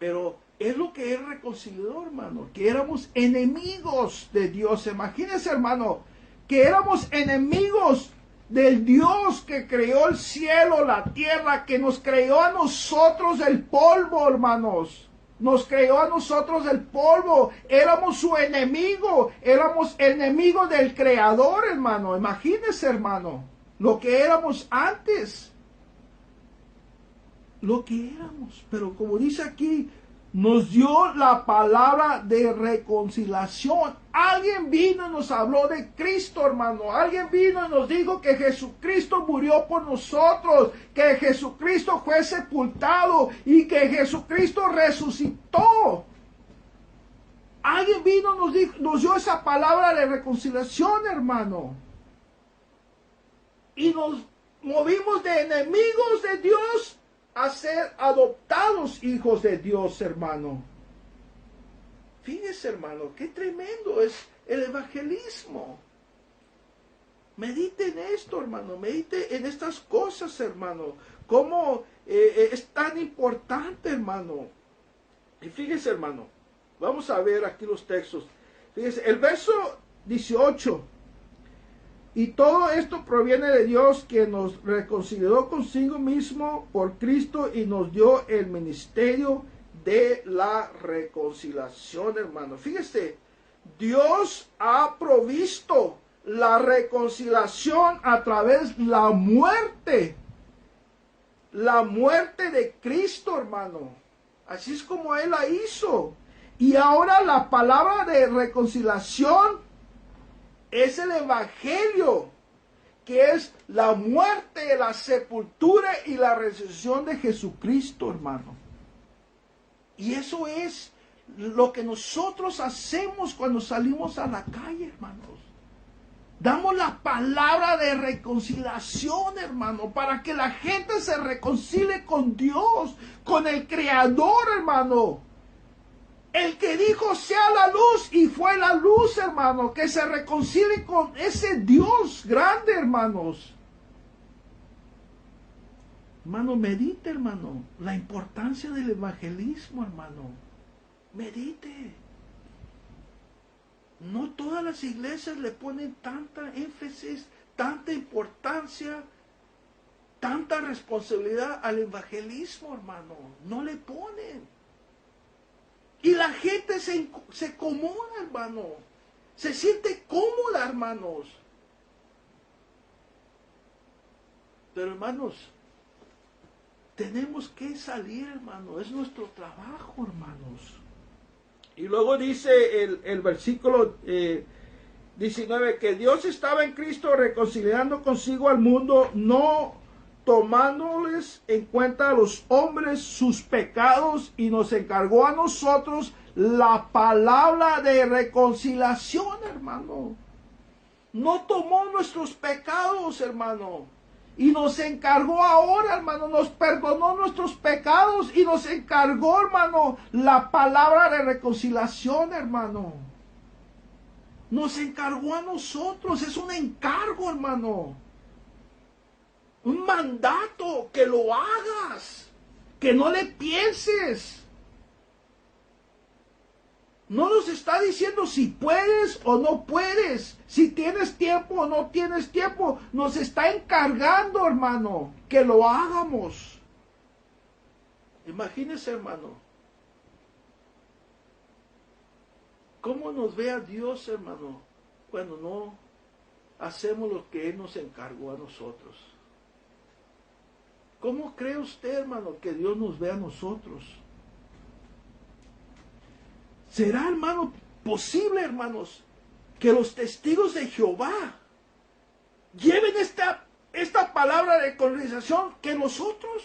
Pero es lo que es reconciliador, hermano, que éramos enemigos de Dios. Imagínense, hermano, que éramos enemigos del Dios que creó el cielo, la tierra, que nos creó a nosotros del polvo, hermanos. Nos creó a nosotros del polvo. Éramos su enemigo. Éramos enemigos del Creador, hermano. Imagínense, hermano, lo que éramos antes. Lo que éramos. Pero como dice aquí, nos dio la palabra de reconciliación. Alguien vino y nos habló de Cristo, hermano. Alguien vino y nos dijo que Jesucristo murió por nosotros, que Jesucristo fue sepultado y que Jesucristo resucitó. Alguien vino y nos dio esa palabra de reconciliación, hermano. Y nos movimos de enemigos de Dios a ser adoptados hijos de Dios, hermano. Fíjese, hermano, qué tremendo es el evangelismo. Medite en esto, hermano, medite en estas cosas, hermano. Cómo es tan importante, hermano. Y fíjese, hermano, vamos a ver aquí los textos. Fíjese, el verso 18. Y todo esto proviene de Dios, que nos reconcilió consigo mismo por Cristo y nos dio el ministerio de la reconciliación, hermano. Fíjese, Dios ha provisto la reconciliación a través de la muerte de Cristo, hermano. Así es como Él la hizo. Y ahora la palabra de reconciliación es el evangelio, que es la muerte, la sepultura y la resurrección de Jesucristo, hermano. Y eso es lo que nosotros hacemos cuando salimos a la calle, hermanos. Damos la palabra de reconciliación, hermano, para que la gente se reconcilie con Dios, con el Creador, hermano. El que dijo sea la luz y fue la luz, hermano, que se reconcilie con ese Dios grande, hermanos. Hermano, medite, hermano, la importancia del evangelismo, hermano. Medite. No todas las iglesias le ponen tanta énfasis, tanta importancia, tanta responsabilidad al evangelismo, hermano. No le ponen. Y la gente se acomoda, hermano. Se siente cómoda, hermanos. Pero, hermanos, tenemos que salir, hermano. Es nuestro trabajo, hermanos. Y luego dice el versículo 19, que Dios estaba en Cristo reconciliando consigo al mundo, no tomándoles en cuenta a los hombres sus pecados, y nos encargó a nosotros la palabra de reconciliación, hermano. No tomó nuestros pecados, hermano, y nos encargó ahora, hermano, nos perdonó nuestros pecados y nos encargó, hermano, la palabra de reconciliación, hermano. Nos encargó a nosotros. Es un encargo, hermano. Un mandato, que lo hagas. Que no le pienses. No nos está diciendo si puedes o no puedes, si tienes tiempo o no tienes tiempo. Nos está encargando, hermano, que lo hagamos. Imagínese, hermano, cómo nos ve a Dios, hermano, cuando no hacemos lo que Él nos encargó a nosotros. ¿Cómo cree usted, hermano, que Dios nos ve a nosotros? ¿Será, hermano, posible, hermanos, que los testigos de Jehová lleven esta palabra de colonización que nosotros,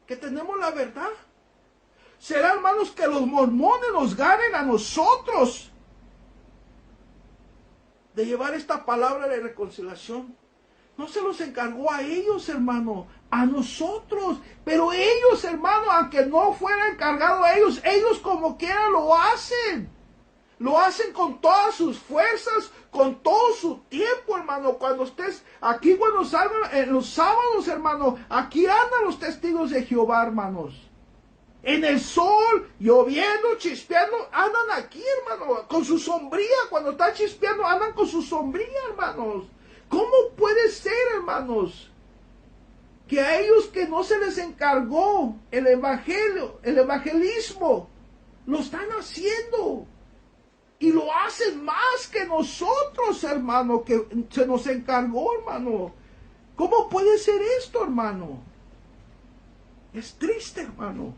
que tenemos la verdad? ¿Será, hermanos, que los mormones nos ganen a nosotros de llevar esta palabra de reconciliación? No se los encargó a ellos, hermano, a nosotros. Pero ellos, hermano, aunque no fuera encargado a ellos, ellos como quiera lo hacen. Lo hacen con todas sus fuerzas, con todo su tiempo, hermano. Cuando estés aquí, cuando salgan en los sábados, hermano, aquí andan los testigos de Jehová, hermanos. En el sol, lloviendo, chispeando, andan aquí, hermano, con su sombría. Cuando está chispeando, andan con su sombría, hermanos. ¿Cómo puede ser, hermanos, que a ellos que no se les encargó el evangelio, el evangelismo, lo están haciendo? Y lo hacen más que nosotros, hermano, que se nos encargó, hermano. ¿Cómo puede ser esto, hermano? Es triste, hermano.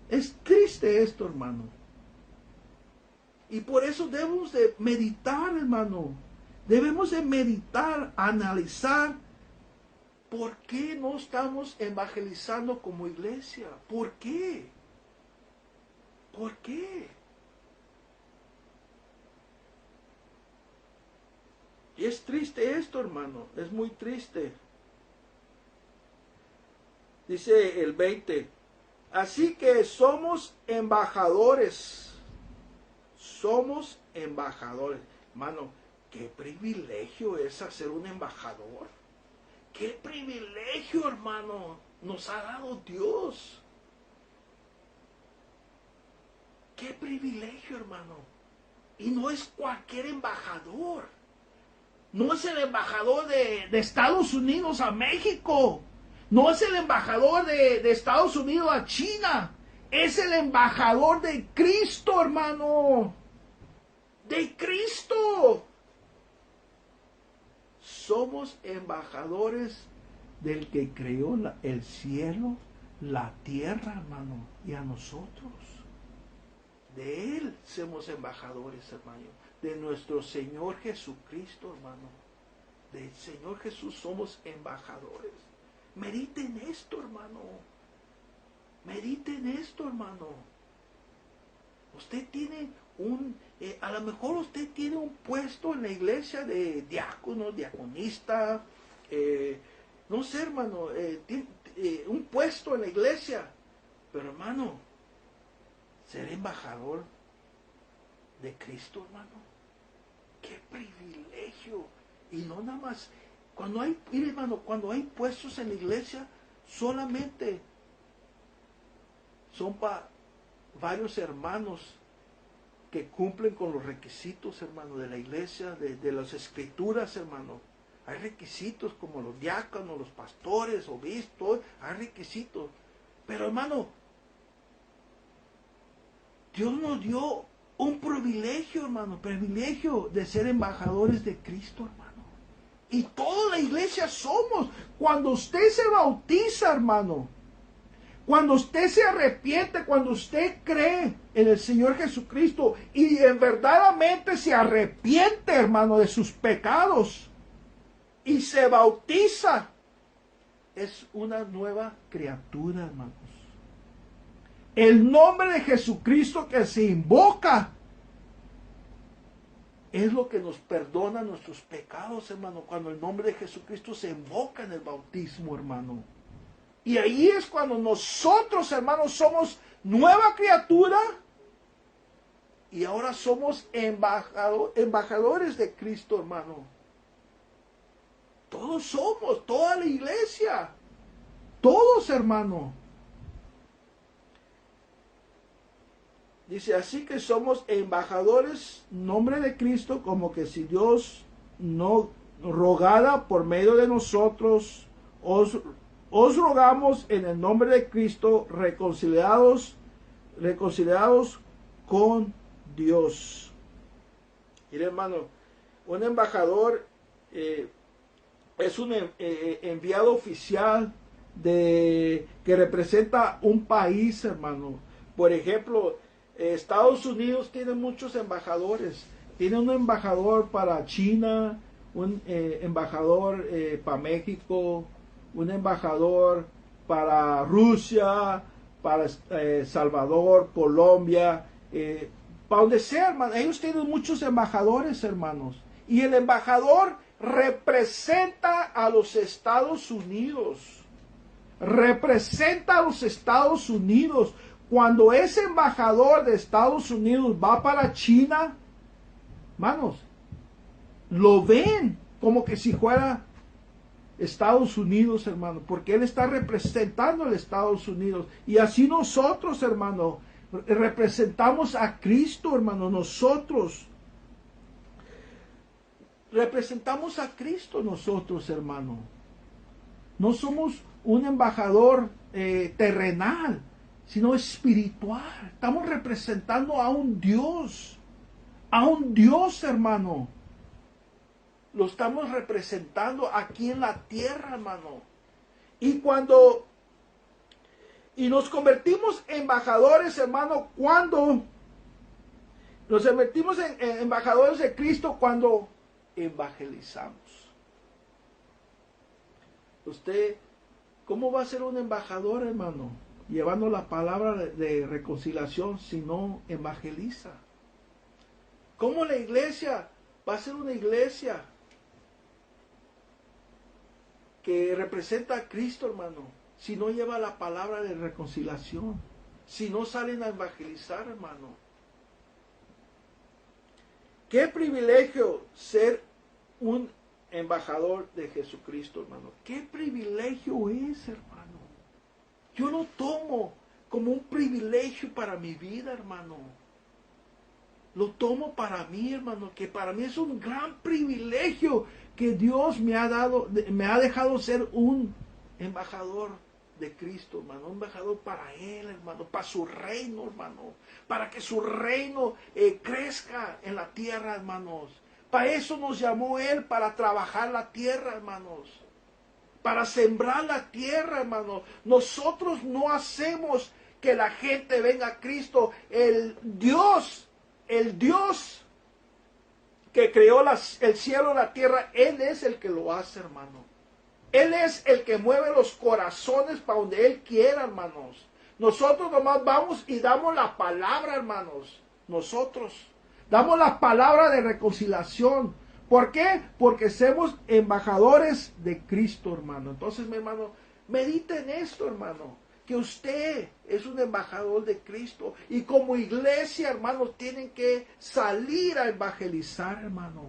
Es triste esto, hermano. Y por eso debemos de meditar, hermano. Debemos de meditar, analizar por qué no estamos evangelizando como iglesia. ¿Por qué? ¿Por qué? Y es triste esto, hermano. Es muy triste. Dice el 20. Así que somos embajadores. Somos embajadores. Hermano, qué privilegio es ser un embajador. Qué privilegio, hermano, nos ha dado Dios. Qué privilegio, hermano. Y no es cualquier embajador. No es el embajador de Estados Unidos a México. No es el embajador de Estados Unidos a China. Es el embajador de Cristo, hermano. De Cristo. Somos embajadores del que creó el cielo, la tierra, hermano, y a nosotros. De Él somos embajadores, hermano. De nuestro Señor Jesucristo, hermano. Del Señor Jesús somos embajadores. Mediten esto, hermano. Mediten esto, hermano. Usted tiene a lo mejor usted tiene un puesto en la iglesia de diácono, diaconista, no sé, hermano, un puesto en la iglesia. Pero, hermano, ser embajador de Cristo, hermano, qué privilegio. Y no nada más, mire, hermano, cuando hay puestos en la iglesia, solamente son para varios hermanos que cumplen con los requisitos, hermano, de la iglesia, de las escrituras, hermano. Hay requisitos como los diáconos, los pastores, obispos, hay requisitos. Pero, hermano, Dios nos dio un privilegio, hermano, privilegio de ser embajadores de Cristo, hermano. Y toda la iglesia somos. Cuando usted se bautiza, hermano, cuando usted se arrepiente, cuando usted cree en el Señor Jesucristo y verdaderamente se arrepiente, hermano, de sus pecados y se bautiza, es una nueva criatura, hermanos. El nombre de Jesucristo que se invoca es lo que nos perdona nuestros pecados, hermano, cuando el nombre de Jesucristo se invoca en el bautismo, hermano. Y ahí es cuando nosotros, hermanos, somos nueva criatura Y ahora somos embajadores de Cristo, hermano. Todos somos, toda la iglesia. Todos, hermano. Dice, así que somos embajadores en nombre de Cristo, como que si Dios no rogara por medio de nosotros, os rogamos en el nombre de Cristo, reconciliados con Dios. Mire, hermano, un embajador es un enviado oficial que representa un país, hermano. Por ejemplo, Estados Unidos tiene muchos embajadores. Tiene un embajador para China, un embajador para México, un embajador para Rusia, para Salvador, Colombia, para donde sea, hermano. Ellos tienen muchos embajadores, hermanos. Y el embajador representa a los Estados Unidos. Representa a los Estados Unidos. Cuando ese embajador de Estados Unidos va para China, hermanos, lo ven como que si fuera Estados Unidos, hermano, porque él está representando a Estados Unidos. Y así nosotros, hermano, representamos a Cristo, hermano. Nosotros representamos a Cristo, nosotros, hermano. No somos un embajador terrenal, sino espiritual. Estamos representando a un Dios, hermano. Lo estamos representando aquí en la tierra, hermano. Y nos convertimos en embajadores, hermano, cuando nos convertimos en embajadores de Cristo, cuando evangelizamos. Usted, ¿cómo va a ser un embajador, hermano? Llevando la palabra de reconciliación si no evangeliza. ¿Cómo la iglesia va a ser una iglesia que representa a Cristo, hermano, si no lleva la palabra de reconciliación? Si no salen a evangelizar, hermano. Qué privilegio ser un embajador de Jesucristo, hermano. Qué privilegio es, hermano. Yo lo tomo como un privilegio para mi vida, hermano. Lo tomo para mí, hermano, que para mí es un gran privilegio que Dios me ha dejado ser un embajador de Cristo, hermano. Un embajador para Él, hermano, para su reino, hermano. Para que su reino crezca en la tierra, hermanos. Para eso nos llamó Él, para trabajar la tierra, hermanos. Para sembrar la tierra, hermano. Nosotros no hacemos que la gente venga a Cristo. El Dios que creó el cielo y la tierra, Él es el que lo hace, hermano. Él es el que mueve los corazones para donde Él quiera, hermanos. Nosotros nomás vamos y damos la palabra, hermanos. Nosotros damos la palabra de reconciliación. ¿Por qué? Porque somos embajadores de Cristo, hermano. Entonces, mi hermano, medite en esto, hermano. Que usted es un embajador de Cristo. Y como iglesia, hermanos, tienen que salir a evangelizar, hermano.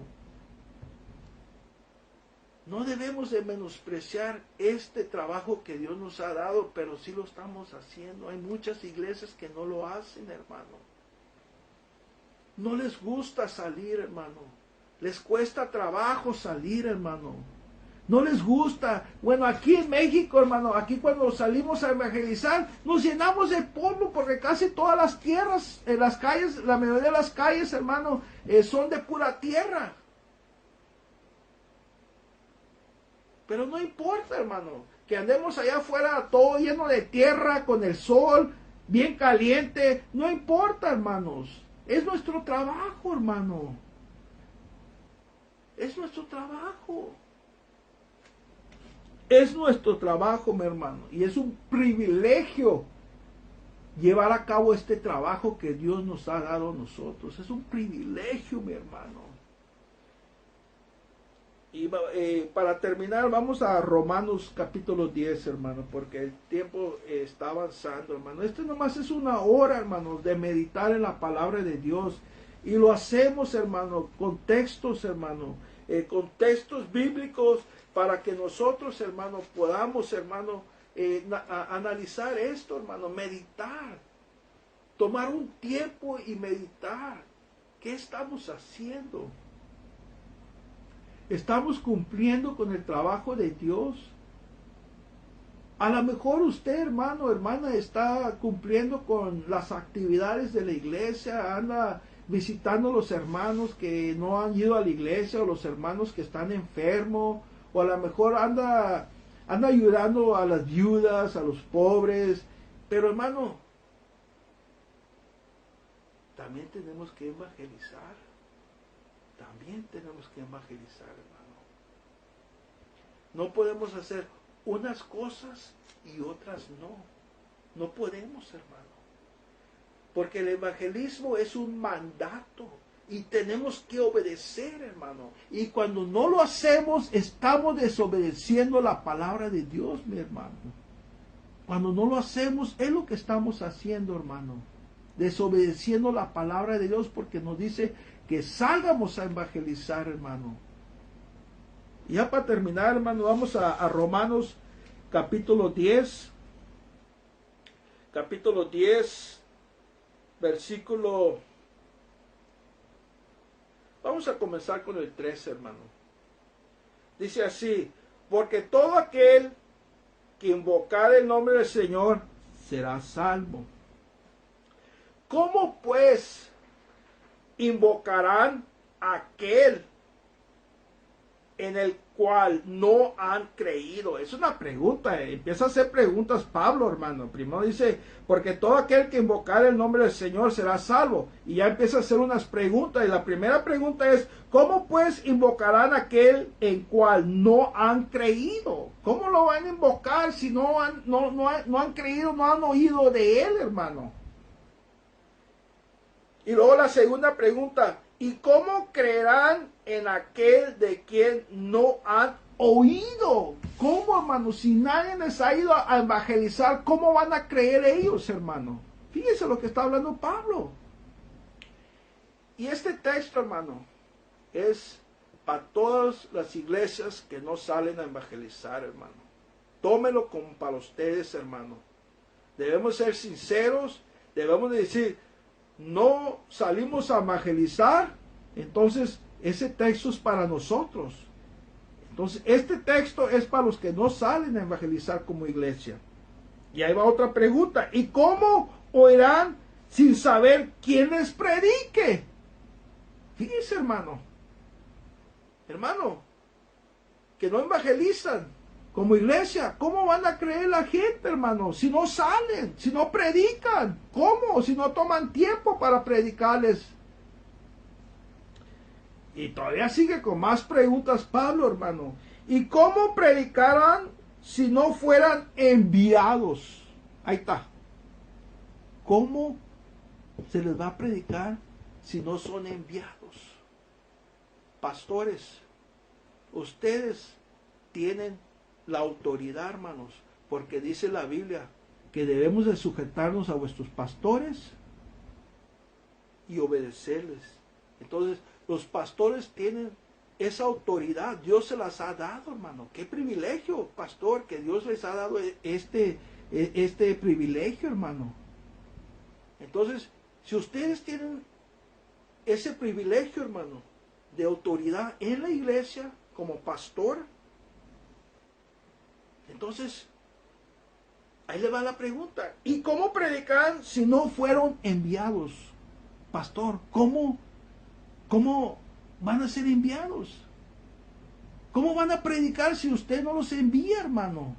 No debemos de menospreciar este trabajo que Dios nos ha dado, pero sí lo estamos haciendo. Hay muchas iglesias que no lo hacen, hermano. No les gusta salir, hermano. Les cuesta trabajo salir, hermano. No les gusta. Bueno, aquí en México, hermano, aquí cuando salimos a evangelizar, nos llenamos de polvo porque casi todas las tierras, en las calles, la mayoría de las calles, hermano, son de pura tierra. Pero no importa, hermano, que andemos allá afuera todo lleno de tierra, con el sol, bien caliente. No importa, hermanos. Es nuestro trabajo, hermano. Es nuestro trabajo. Es nuestro trabajo, mi hermano. Y es un privilegio llevar a cabo este trabajo que Dios nos ha dado a nosotros. Es un privilegio, mi hermano. Y para terminar, vamos a Romanos capítulo 10, hermano, porque el tiempo está avanzando, hermano. Este nomás es una hora, hermano, de meditar en la palabra de Dios. Y lo hacemos, hermano, con textos, hermano, con textos bíblicos, para que nosotros, hermano, podamos, hermano, analizar esto, hermano, meditar. Tomar un tiempo y meditar. ¿Qué estamos haciendo? ¿Estamos cumpliendo con el trabajo de Dios? A lo mejor usted, hermano, hermana, está cumpliendo con las actividades de la iglesia, anda visitando a los hermanos que no han ido a la iglesia, o los hermanos que están enfermos, o a lo mejor anda ayudando a las viudas, a los pobres. Pero, hermano, también tenemos que evangelizar. También tenemos que evangelizar, hermano. No podemos hacer unas cosas y otras no. No podemos, hermano. Porque el evangelismo es un mandato y tenemos que obedecer, hermano. Y cuando no lo hacemos, estamos desobedeciendo la palabra de Dios, mi hermano. Cuando no lo hacemos, es lo que estamos haciendo, hermano. Desobedeciendo la palabra de Dios, porque nos dice que salgamos a evangelizar, hermano. Y ya para terminar, hermano, vamos a Romanos capítulo 10. Capítulo 10, versículo... Vamos a comenzar con el 13, hermano. Dice así: porque todo aquel que invocar el nombre del Señor será salvo. ¿Cómo pues invocarán a aquel en el cual no han creído? Es una pregunta, empieza a hacer preguntas Pablo, hermano. Primero dice, porque todo aquel que invocar el nombre del Señor será salvo. Y ya empieza a hacer unas preguntas, y la primera pregunta es, ¿cómo pues invocarán a aquel en cual no han creído? ¿Cómo lo van a invocar si no han creído, no han oído de él, hermano? Y luego la segunda pregunta, ¿y cómo creerán en aquel de quien no han oído? ¿Cómo, hermano? Si nadie les ha ido a evangelizar, ¿cómo van a creer ellos, hermano? Fíjense lo que está hablando Pablo. Y este texto, hermano, es para todas las iglesias que no salen a evangelizar, hermano. Tómelo como para ustedes, hermano. Debemos ser sinceros, debemos de decir, no salimos a evangelizar, entonces ese texto es para nosotros. Entonces este texto es para los que no salen a evangelizar como iglesia. Y ahí va otra pregunta: ¿y cómo oirán sin saber quién les predique? Fíjense, hermano, que no evangelizan como iglesia. ¿Cómo van a creer la gente, hermano? Si no salen, si no predican. ¿Cómo? Si no toman tiempo para predicarles. Y todavía sigue con más preguntas Pablo, hermano. ¿Y cómo predicarán si no fueran enviados? Ahí está. ¿Cómo se les va a predicar si no son enviados? Pastores, ustedes tienen la autoridad, hermanos, porque dice la Biblia que debemos de sujetarnos a vuestros pastores y obedecerles. Entonces, los pastores tienen esa autoridad, Dios se las ha dado, hermano. Qué privilegio, pastor, que Dios les ha dado este privilegio, hermano. Entonces, si ustedes tienen ese privilegio, hermano, de autoridad en la iglesia como pastor, entonces, ahí le va la pregunta. ¿Y cómo predican si no fueron enviados? Pastor, ¿cómo van a ser enviados? ¿Cómo van a predicar si usted no los envía, hermano?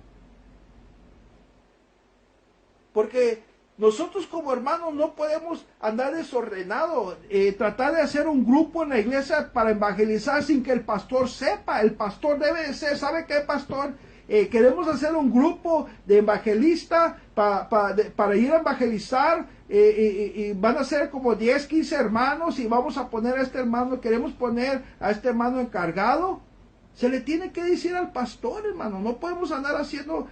Porque nosotros como hermanos no podemos andar desordenados, tratar de hacer un grupo en la iglesia para evangelizar sin que el pastor sepa. El pastor debe de ser, ¿sabe qué, pastor? Queremos hacer un grupo de evangelistas para ir a evangelizar, y van a ser como 10, 15 hermanos, y vamos a poner a este hermano, queremos poner a este hermano encargado. Se le tiene que decir al pastor, hermano. No podemos andar haciendo,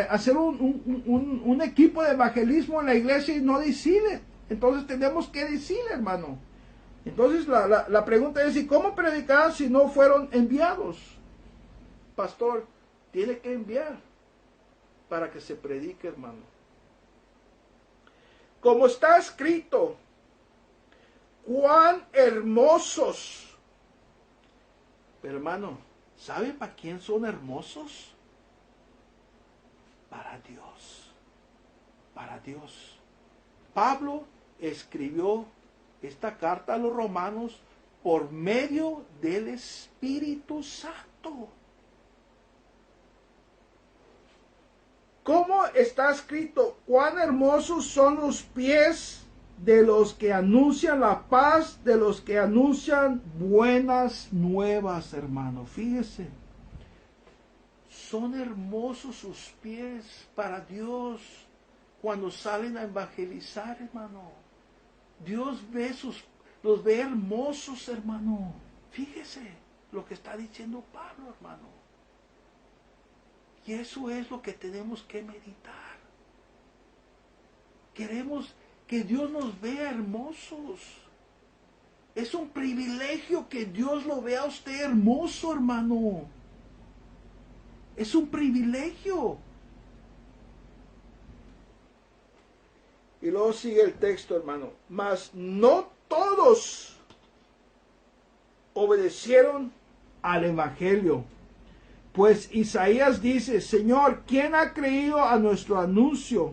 hacer un equipo de evangelismo en la iglesia y no decirle. Entonces tenemos que decirle, hermano. Entonces la pregunta es, ¿y cómo predicar si no fueron enviados? Pastor, tiene que enviar para que se predique, hermano. Como está escrito, cuán hermosos. Pero hermano, ¿sabe para quién son hermosos? Para Dios. Para Dios. Pablo escribió esta carta a los romanos por medio del Espíritu Santo. ¿Cómo está escrito? Cuán hermosos son los pies de los que anuncian la paz, de los que anuncian buenas nuevas, hermano. Fíjese, son hermosos sus pies para Dios cuando salen a evangelizar, hermano. Dios los ve hermosos, hermano. Fíjese lo que está diciendo Pablo, hermano. Y eso es lo que tenemos que meditar. Queremos que Dios nos vea hermosos. Es un privilegio que Dios lo vea a usted hermoso, hermano. Es un privilegio. Y luego sigue el texto, hermano. Mas no todos obedecieron al evangelio. Pues Isaías dice, Señor, ¿quién ha creído a nuestro anuncio?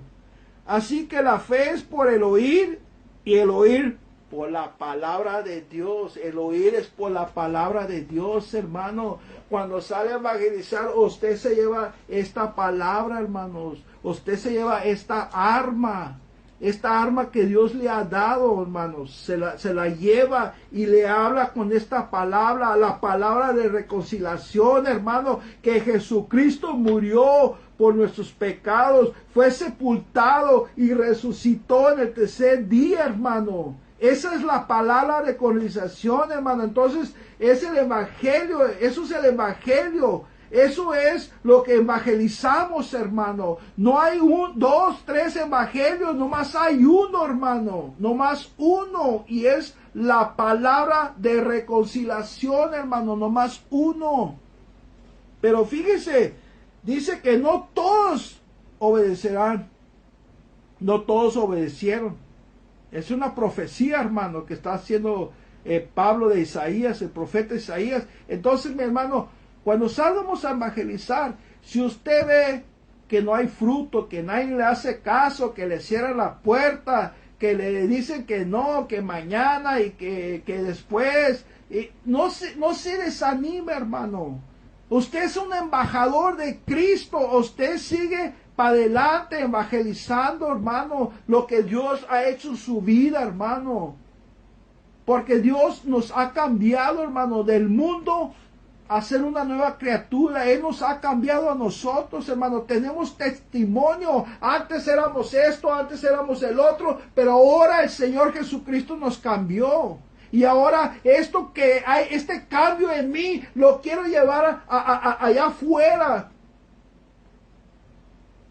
Así que la fe es por el oír y el oír por la palabra de Dios. El oír es por la palabra de Dios, hermano. Cuando sale a evangelizar, usted se lleva esta palabra, hermanos. Usted se lleva esta arma. Esta arma que Dios le ha dado, hermanos, se la lleva y le habla con esta palabra, la palabra de reconciliación, hermano, que Jesucristo murió por nuestros pecados, fue sepultado y resucitó en el tercer día, hermano. Esa es la palabra de reconciliación, hermano. Entonces, es el evangelio, eso es el evangelio. Eso es lo que evangelizamos, hermano. No hay dos, tres evangelios, nomás hay uno, hermano. Nomás uno. Y es la palabra de reconciliación, hermano. Nomás uno. Pero fíjese, dice que no todos obedecerán. No todos obedecieron. Es una profecía, hermano, que está haciendo Pablo de Isaías, el profeta Isaías. Entonces, mi hermano, cuando salgamos a evangelizar, si usted ve que no hay fruto, que nadie le hace caso, que le cierran la puerta, que le dicen que no, que mañana y que después, no se desanime, hermano. Usted es un embajador de Cristo, usted sigue para adelante evangelizando, hermano, lo que Dios ha hecho en su vida, hermano. Porque Dios nos ha cambiado, hermano, del mundo a ser una nueva criatura. Él nos ha cambiado a nosotros, hermano. Tenemos testimonio. Antes éramos esto, antes éramos el otro, pero ahora el Señor Jesucristo nos cambió. Y ahora esto que hay, este cambio en mí, lo quiero llevar allá afuera.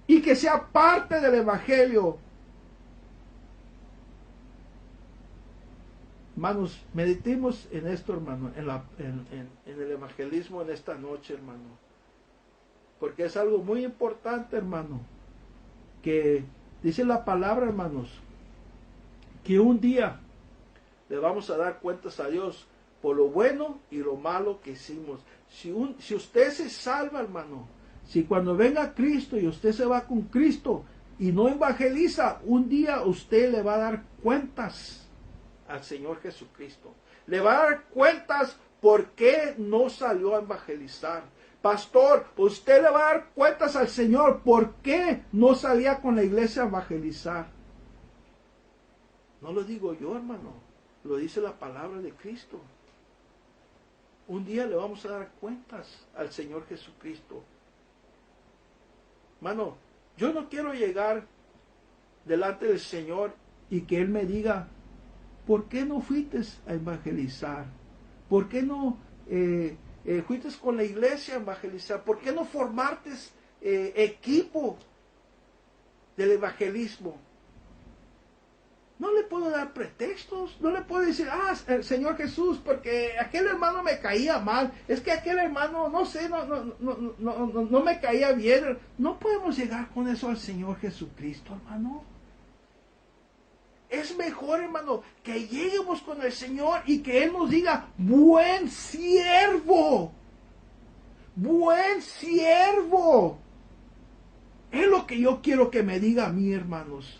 Y que sea parte del evangelio. Hermanos, meditemos en esto, hermano, en el evangelismo en esta noche, hermano. Porque es algo muy importante, hermano. Que dice la palabra, hermanos, que un día le vamos a dar cuentas a Dios por lo bueno y lo malo que hicimos. Si usted se salva, hermano, si cuando venga Cristo y usted se va con Cristo y no evangeliza, un día usted le va a dar cuentas al Señor Jesucristo. Le va a dar cuentas por qué no salió a evangelizar. Pastor, usted le va a dar cuentas al Señor por qué no salía con la iglesia a evangelizar. No lo digo yo, hermano, lo dice la palabra de Cristo. Un día le vamos a dar cuentas al Señor Jesucristo. Hermano, yo no quiero llegar delante del Señor y que Él me diga, ¿por qué no fuiste a evangelizar? ¿Por qué no fuiste con la iglesia a evangelizar, ¿por qué no formarte equipo del evangelismo? No le puedo dar pretextos, no le puedo decir, Señor Jesús, porque aquel hermano me caía mal, es que aquel hermano, no sé, no me caía bien. No podemos llegar con eso al Señor Jesucristo, hermano. Es mejor, hermano, que lleguemos con el Señor y que Él nos diga, buen siervo, buen siervo. Es lo que yo quiero que me diga a mí, hermanos.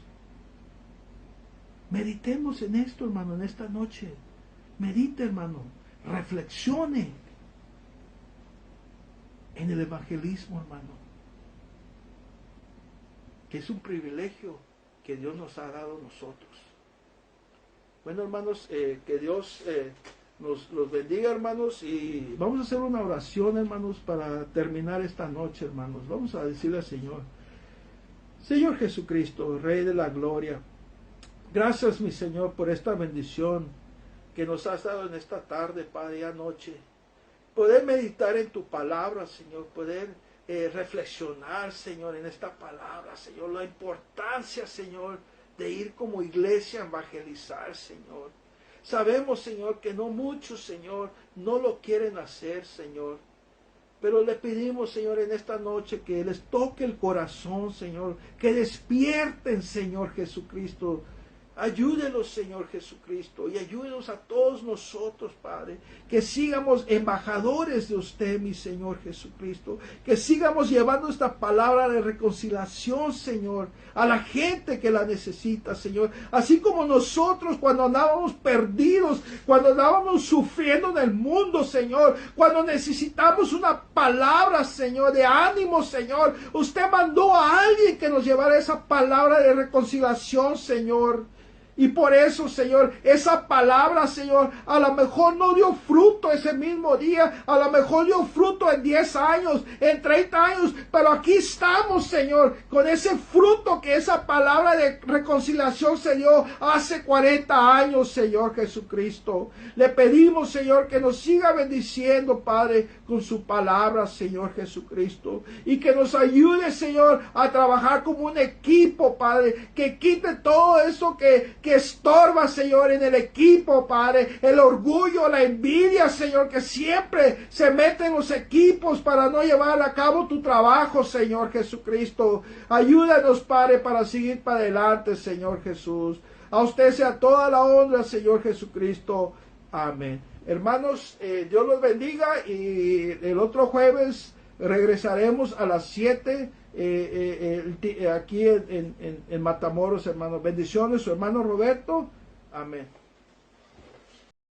Meditemos en esto, hermano, en esta noche. Medite, hermano. Reflexione en el evangelismo, hermano. Que es un privilegio que Dios nos ha dado a nosotros. Bueno, hermanos, que Dios los bendiga, hermanos. Y vamos a hacer una oración, hermanos, para terminar esta noche, hermanos. Vamos a decirle al Señor. Señor Jesucristo, Rey de la Gloria. Gracias, mi Señor, por esta bendición que nos has dado en esta tarde, Padre, y anoche. Poder meditar en tu palabra, Señor, poder reflexionar, Señor, en esta palabra, Señor, la importancia, Señor, de ir como iglesia a evangelizar, Señor. Sabemos, Señor, que no muchos, Señor, no lo quieren hacer, Señor. Pero le pedimos, Señor, en esta noche que les toque el corazón, Señor, que despierten, Señor Jesucristo. Ayúdenos, Señor Jesucristo, y ayúdenos a todos nosotros, Padre, que sigamos embajadores de usted, mi Señor Jesucristo, que sigamos llevando esta palabra de reconciliación, Señor, a la gente que la necesita, Señor, así como nosotros cuando andábamos perdidos, cuando andábamos sufriendo en el mundo, Señor, cuando necesitamos una palabra, Señor, de ánimo, Señor, usted mandó a alguien que nos llevara esa palabra de reconciliación, Señor. Y por eso, Señor, esa palabra, Señor, a lo mejor no dio fruto ese mismo día, a lo mejor dio fruto en 10 años, en 30 años, pero aquí estamos, Señor, con ese fruto que esa palabra de reconciliación se dio hace 40 años, Señor Jesucristo. Le pedimos, Señor, que nos siga bendiciendo, Padre, con su palabra, Señor Jesucristo, y que nos ayude, Señor, a trabajar como un equipo, Padre, que quite todo eso que estorba, Señor, en el equipo, Padre, el orgullo, la envidia, Señor, que siempre se mete en los equipos para no llevar a cabo tu trabajo, Señor Jesucristo. Ayúdanos, Padre, para seguir para adelante, Señor Jesús. A usted sea toda la honra, Señor Jesucristo. Amén. Hermanos, Dios los bendiga, y el otro jueves regresaremos a las 7 aquí en Matamoros, hermanos. Bendiciones, su hermano Roberto. Amén.